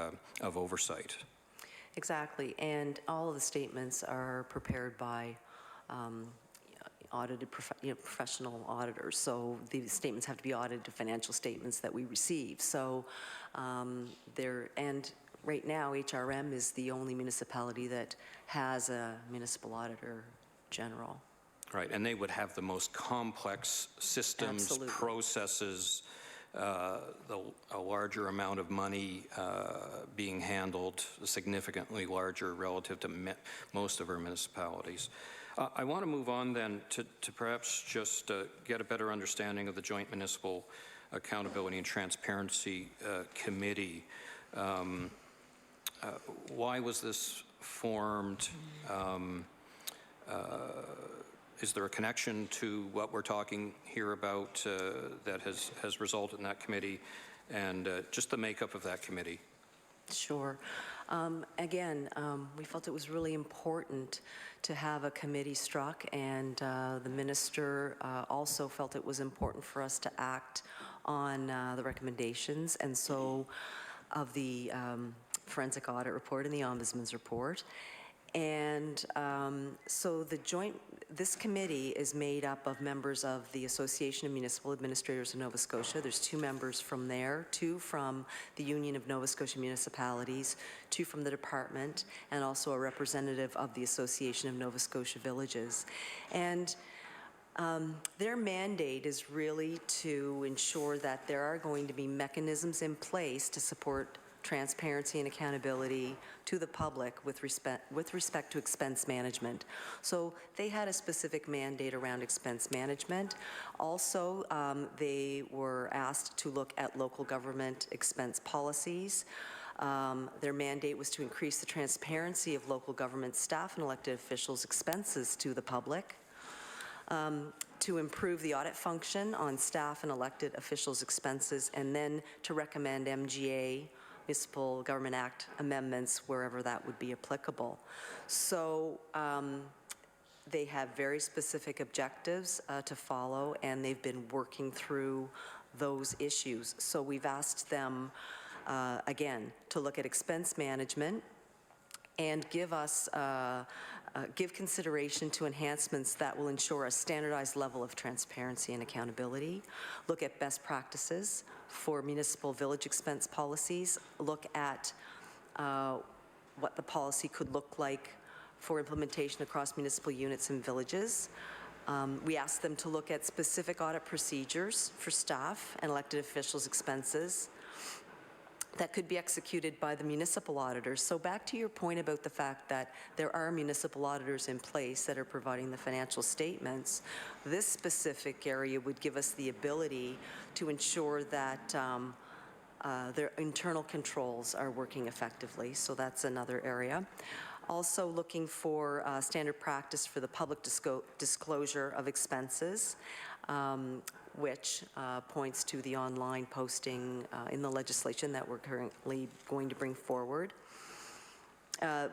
oversight? Exactly, and all of the statements are prepared by audited professional auditors. So the statements have to be audited to financial statements that we receive. So and right now HRM is the only municipality that has a municipal auditor general. Right, and they would have the most complex systems, Absolutely. processes, a larger amount of money being handled, significantly larger relative to most of our municipalities. I want to move on then to perhaps just get a better understanding of the Joint Municipal Accountability and Transparency Committee. Why was this formed? Is there a connection to what we're talking here about that has resulted in that committee, and just the makeup of that committee? Sure. Again, we felt it was really important to have a committee struck, and the minister also felt it was important for us to act on the recommendations, and so of the forensic audit report and the ombudsman's report. And so this committee is made up of members of the Association of Municipal Administrators of Nova Scotia. There's 2 members from there, 2 from the Union of Nova Scotia Municipalities, 2 from the department, and also a representative of the Association of Nova Scotia Villages. And their mandate is really to ensure that there are going to be mechanisms in place to support transparency and accountability to the public with respect to expense management. So they had a specific mandate around expense management. Also, they were asked to look at local government expense policies. Their mandate was to increase the transparency of local government staff and elected officials' expenses to the public. To improve the audit function on staff and elected officials' expenses, and then to recommend MGA, Municipal Government Act amendments wherever that would be applicable. So they have very specific objectives to follow, and they've been working through those issues. So we've asked them, again, to look at expense management and give us give consideration to enhancements that will ensure a standardized level of transparency and accountability, look at best practices for municipal village expense policies, look at what the policy could look like for implementation across municipal units and villages. We asked them to look at specific audit procedures for staff and elected officials' expenses that could be executed by the municipal auditors. So back to your point about the fact that there are municipal auditors in place that are providing the financial statements, this specific area would give us the ability to ensure that their internal controls are working effectively. So that's another area. Also looking for standard practice for the public disclosure of expenses, which points to the online posting in the legislation that we're currently going to bring forward.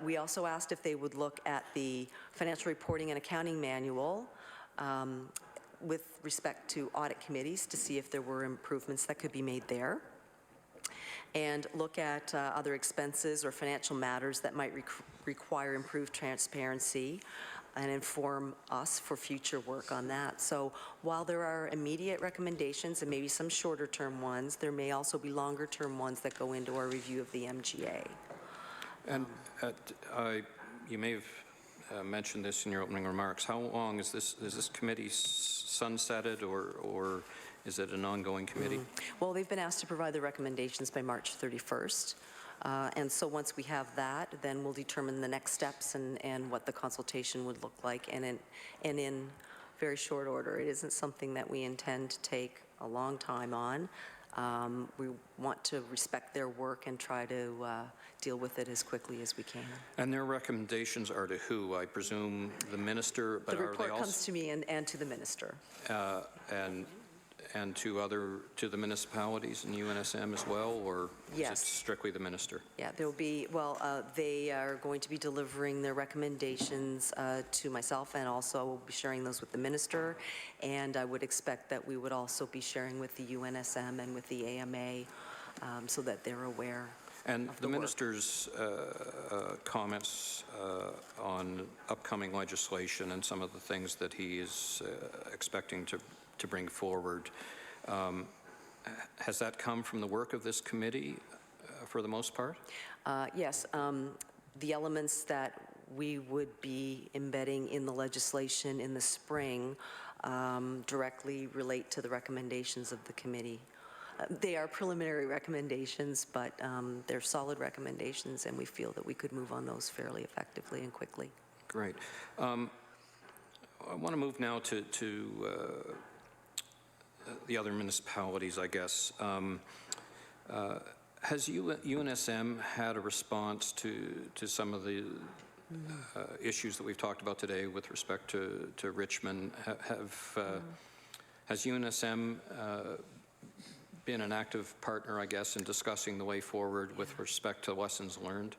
We also asked if they would look at the financial reporting and accounting manual with respect to audit committees to see if there were improvements that could be made there, and look at other expenses or financial matters that might require improved transparency and inform us for future work on that. So while there are immediate recommendations and maybe some shorter term ones, there may also be longer term ones that go into our review of the MGA. And you may have mentioned this in your opening remarks. How long is this committee sunsetted, or is it an ongoing committee? Well, they've been asked to provide the recommendations by March 31st. And so once we have that, then we'll determine the next steps and what the consultation would look like, and in very short order. It isn't something that we intend to take a long time on. We want to respect their work and try to deal with it as quickly as we can. And their recommendations are to who? I presume the minister, but the are they report also comes to me and to the minister. And to the municipalities and UNSM as well, or Yes. is it strictly the minister? Yeah, there'll be, well, they are going to be delivering their recommendations to myself, and also we'll be sharing those with the minister, and I would expect that we would also be sharing with the UNSM and with the AMA so that they're aware. And of the work. minister's comments on upcoming legislation and some of the things that he is expecting to bring forward, has that come from the work of this committee for the most part? Yes, the elements that we would be embedding in the legislation in the spring directly relate to the recommendations of the committee. They are preliminary recommendations, but they're solid recommendations, and we feel that we could move on those fairly effectively and quickly. Great. I want to move now to the other municipalities, I guess. Has UNSM had a response to some of the issues that we've talked about today with respect to Richmond? Has UNSM been an active partner, I guess, in discussing the way forward with respect to lessons learned?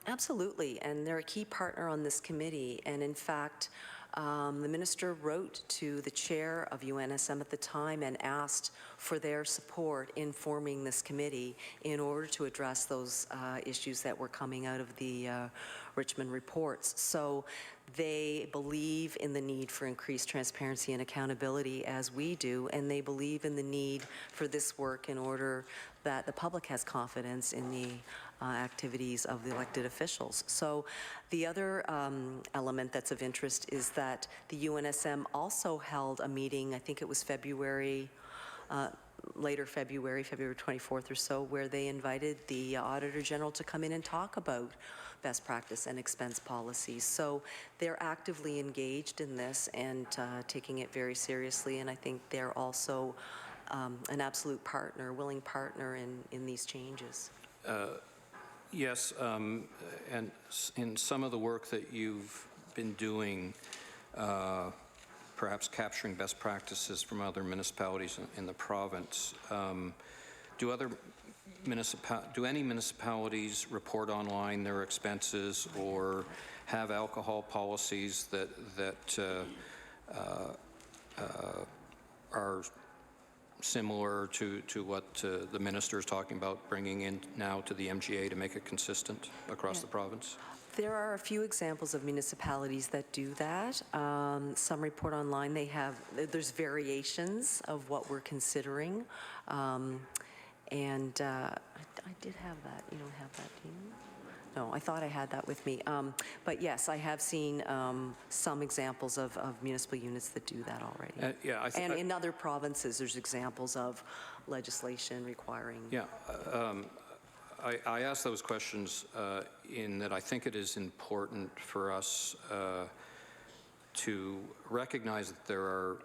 Absolutely, and they're a key partner on this committee. And in fact, the minister wrote to the chair of UNSM at the time and asked for their support in forming this committee in order to address those issues that were coming out of the Richmond reports. So they believe in the need for increased transparency and accountability, as we do, and they believe in the need for this work in order that the public has confidence in the activities of the elected officials. So the other element that's of interest is that the UNSM also held a meeting, I think it was later February 24th or so, where they invited the Auditor General to come in and talk about best practice and expense policies. So they're actively engaged in this and taking it very seriously, and I think they're also an absolute partner, willing partner in these changes. Yes, and in some of the work that you've been doing, perhaps capturing best practices from other municipalities in the province, do any municipalities report online their expenses or have alcohol policies that are similar to what the minister is talking about bringing in now to the MGA to make it consistent across the province? There are a few examples of municipalities that do that. Some report online. There's variations of what we're considering. And I did have that. You don't have that, do you? No, I thought I had that with me. But yes, I have seen some examples of municipal units that do that already. And in other provinces, there's examples of legislation requiring. Yeah. I ask those questions in that I think it is important for us to recognize that there are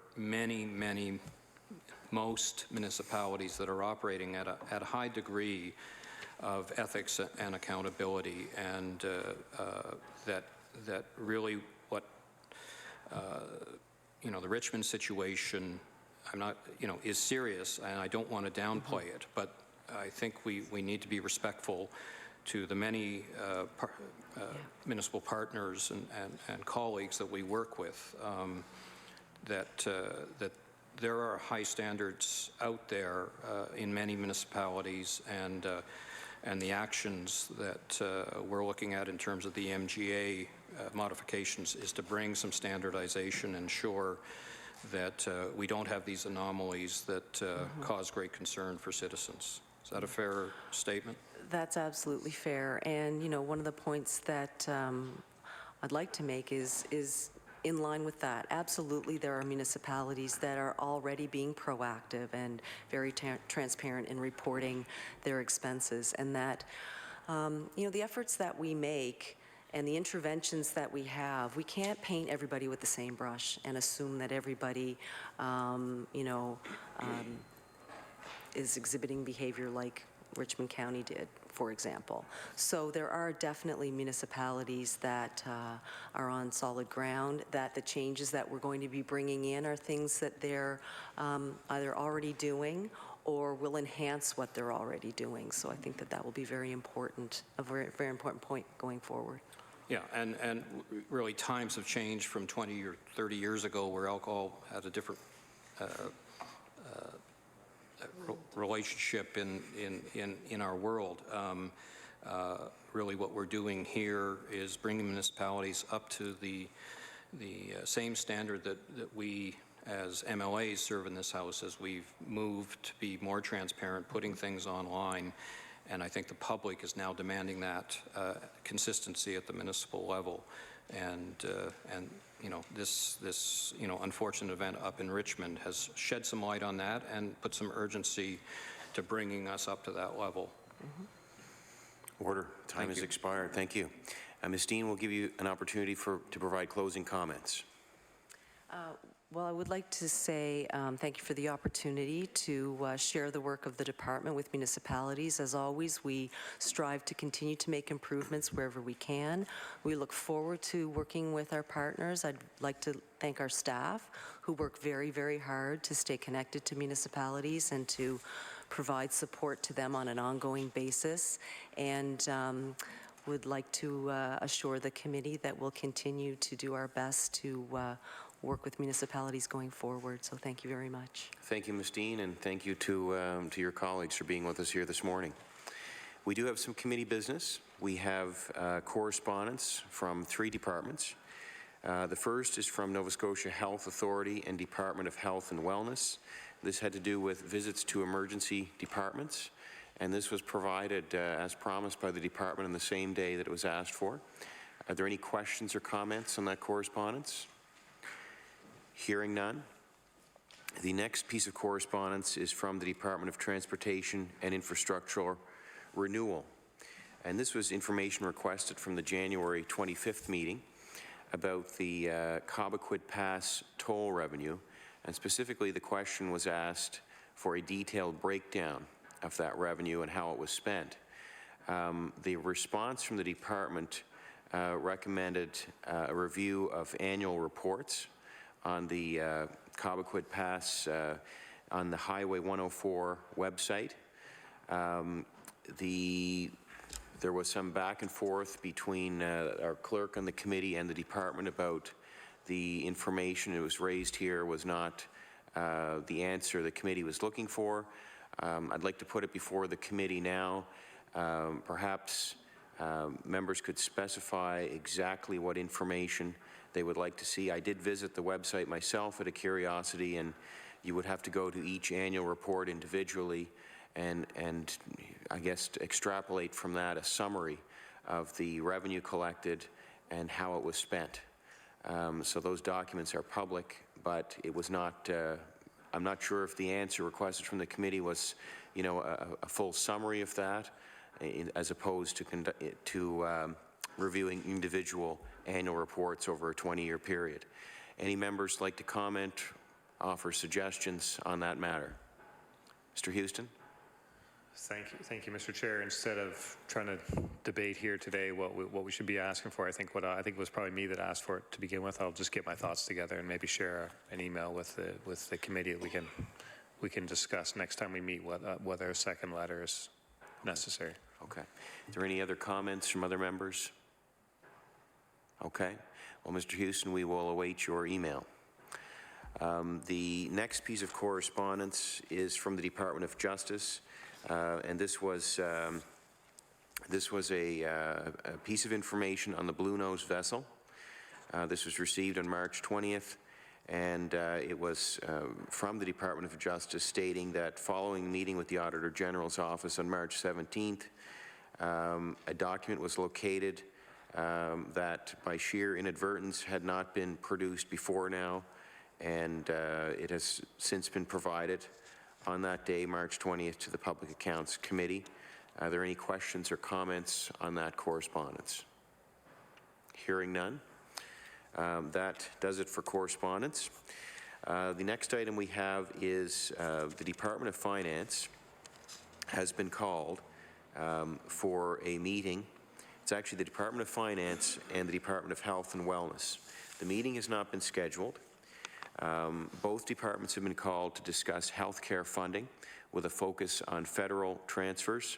most municipalities that are operating at a high degree of ethics and accountability, and that really what the Richmond situation, is serious, and I don't want to downplay it, but I think we need to be respectful to the many municipal partners and colleagues that we work with, that there are high standards out there in many municipalities, and the actions that we're looking at in terms of the MGA modifications is to bring some standardization, ensure that we don't have these anomalies that cause great concern for citizens. Is that a fair statement? That's absolutely fair. And, one of the points that I'd like to make is in line with that. Absolutely, there are municipalities that are already being proactive and very transparent in reporting their expenses, and that, the efforts that we make and the interventions that we have, we can't paint everybody with the same brush and assume that everybody, is exhibiting behavior like Richmond County did, for example. So there are definitely municipalities that are on solid ground, that the changes that we're going to be bringing in are things that they're either already doing or will enhance what they're already doing. So I think that will be very important, a very, very important point going forward. Yeah, and really times have changed from 20 or 30 years ago, where alcohol had a different relationship in our world. Really what we're doing here is bringing municipalities up to the same standard that we as MLAs serve in this House, as we've moved to be more transparent, putting things online, and I think the public is now demanding that consistency at the municipal level. and you know, this you know, unfortunate event up in Richmond has shed some light on that and put some urgency to bringing us up to that level. Order. Time has expired. Thank you. Ms. Dean, we'll give you an opportunity to provide closing comments. Well, I would like to say thank you for the opportunity to share the work of the department with municipalities. As always, we strive to continue to make improvements wherever we can. We look forward to working with our partners. I'd like to thank our staff who work very, very hard to stay connected to municipalities and to provide support to them on an ongoing basis. And would like to assure the committee that we'll continue to do our best to work with municipalities going forward. So thank you very much. Thank you, Ms. Dean, and thank you to your colleagues for being with us here this morning. We do have some committee business. We have correspondence from 3 departments. The first is from Nova Scotia Health Authority and Department of Health and Wellness. This had to do with visits to emergency departments, and this was provided as promised by the department on the same day that it was asked for. Are there any questions or comments on that correspondence? Hearing none. The next piece of correspondence is from the Department of Transportation and Infrastructure Renewal. And this was information requested from the January 25th meeting about the Cobequid Pass toll revenue. And specifically, the question was asked for a detailed breakdown of that revenue and how it was spent. The response from the department recommended a review of annual reports on the Cobequid Pass on the Highway 104 website. There was some back and forth between our clerk on the committee and the department about the information that was raised here was not the answer the committee was looking for. I'd like to put it before the committee now. Perhaps members could specify exactly what information they would like to see. I did visit the website myself out of curiosity, and you would have to go to each annual report individually and I guess extrapolate from that a summary of the revenue collected and how it was spent. So those documents are public, but it was not, I'm not sure if the answer requested from the committee was, you know, a full summary of that, as opposed to reviewing individual annual reports over a 20-year period. Any members like to comment, offer suggestions on that matter? Mr. Houston? Thank you, Mr. Chair. Instead of trying to debate here today what we should be asking for, I think it was probably me that asked for it to begin with. I'll just get my thoughts together and maybe share an email with the committee that we can discuss next time we meet whether a second letter is necessary. Okay. Is there any other comments from other members? Okay. Well, Mr. Houston, we will await your email. The next piece of correspondence is from the Department of Justice, and this was a piece of information on the Blue Nose vessel. This was received on March 20th, and it was from the Department of Justice stating that following a meeting with the Auditor General's office on March 17th, a document was located that by sheer inadvertence had not been produced before now, and it has since been provided on that day, March 20th, to the Public Accounts Committee. Are there any questions or comments on that correspondence? Hearing none. That does it for correspondence. The next item we have is the Department of Finance has been called for a meeting. It's actually the Department of Finance and the Department of Health and Wellness. The meeting has not been scheduled. Both departments have been called to discuss healthcare funding with a focus on federal transfers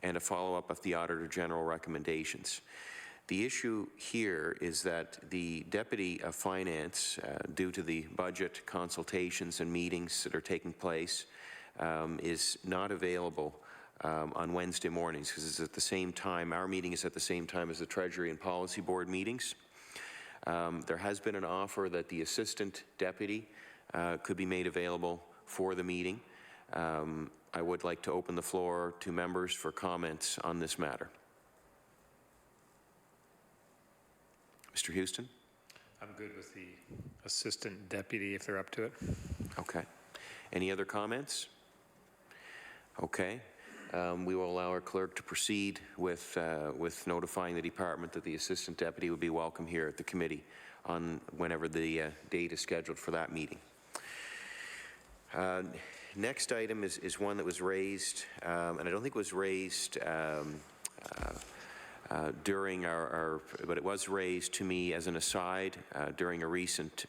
and a follow-up of the Auditor General recommendations. The issue here is that the Deputy of Finance, due to the budget consultations and meetings that are taking place, is not available on Wednesday mornings because it's at the same time, our meeting is at the same time as the Treasury and Policy Board meetings. There has been an offer that the Assistant Deputy could be made available for the meeting. I would like to open the floor to members for comments on this matter. Mr. Houston? I'm good with the assistant deputy if they're up to it. Okay. Any other comments? Okay. We will allow our clerk to proceed with notifying the department that the assistant deputy would be welcome here at the committee on whenever the date is scheduled for that meeting. Next item is one that was raised, and I don't think it was raised during but it was raised to me as an aside during a recent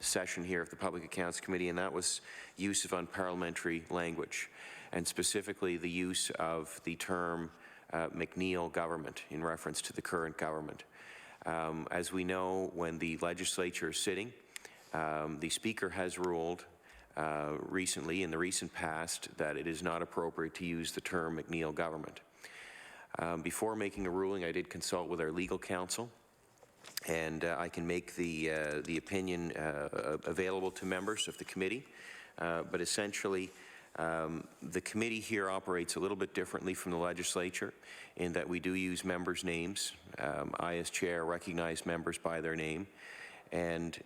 session here of the Public Accounts Committee, and that was use of unparliamentary language, and specifically the use of the term McNeil government in reference to the current government. As we know, when the legislature is sitting, the Speaker has ruled recently, in the recent past, that it is not appropriate to use the term McNeil government. Before making a ruling, I did consult with our legal counsel, and I can make the opinion available to members of the committee. But essentially, the committee here operates a little bit differently from the legislature in that we do use members' names. I, as chair, recognize members by their name. And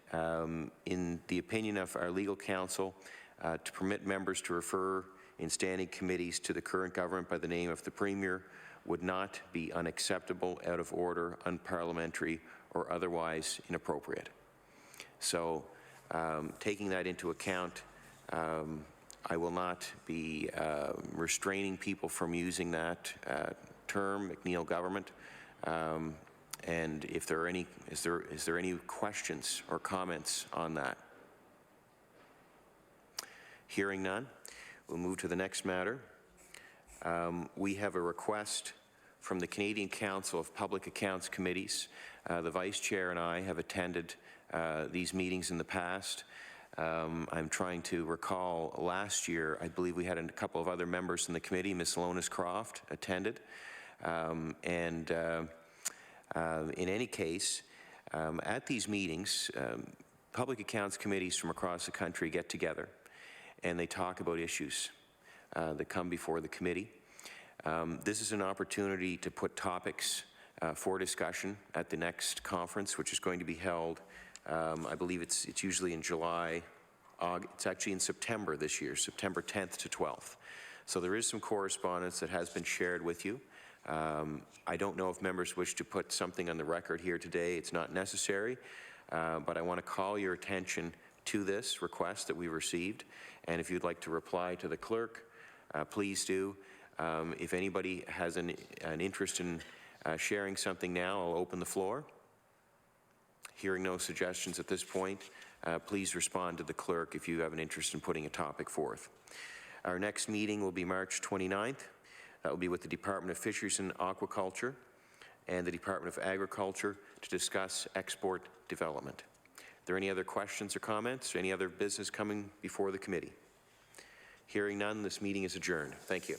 in the opinion of our legal counsel, to permit members to refer in standing committees to the current government by the name of the Premier would not be unacceptable, out of order, unparliamentary, or otherwise inappropriate. So taking that into account, I will not be restraining people from using that term, McNeil government. And if there are any, is there any questions or comments on that? Hearing none, we'll move to the next matter. We have a request from the Canadian Council of Public Accounts Committees. The Vice Chair and I have attended these meetings in the past. I'm trying to recall last year, I believe we had a couple of other members in the committee. Ms. Lonis Croft attended. In any case, at these meetings, public accounts committees from across the country get together and they talk about issues that come before the committee. This is an opportunity to put topics for discussion at the next conference, which is going to be held, I believe it's usually in July. It's actually in September this year, September 10th to 12th. So there is some correspondence that has been shared with you. I don't know if members wish to put something on the record here today. It's not necessary, but I want to call your attention to this request that we received. And if you'd like to reply to the clerk, please do. If anybody has an interest in sharing something now, I'll open the floor. Hearing no suggestions at this point, please respond to the clerk if you have an interest in putting a topic forth. Our next meeting will be March 29th. That will be with the Department of Fisheries and Aquaculture and the Department of Agriculture to discuss export development. Are there any other questions or comments, or any other business coming before the committee? Hearing none, this meeting is adjourned. Thank you.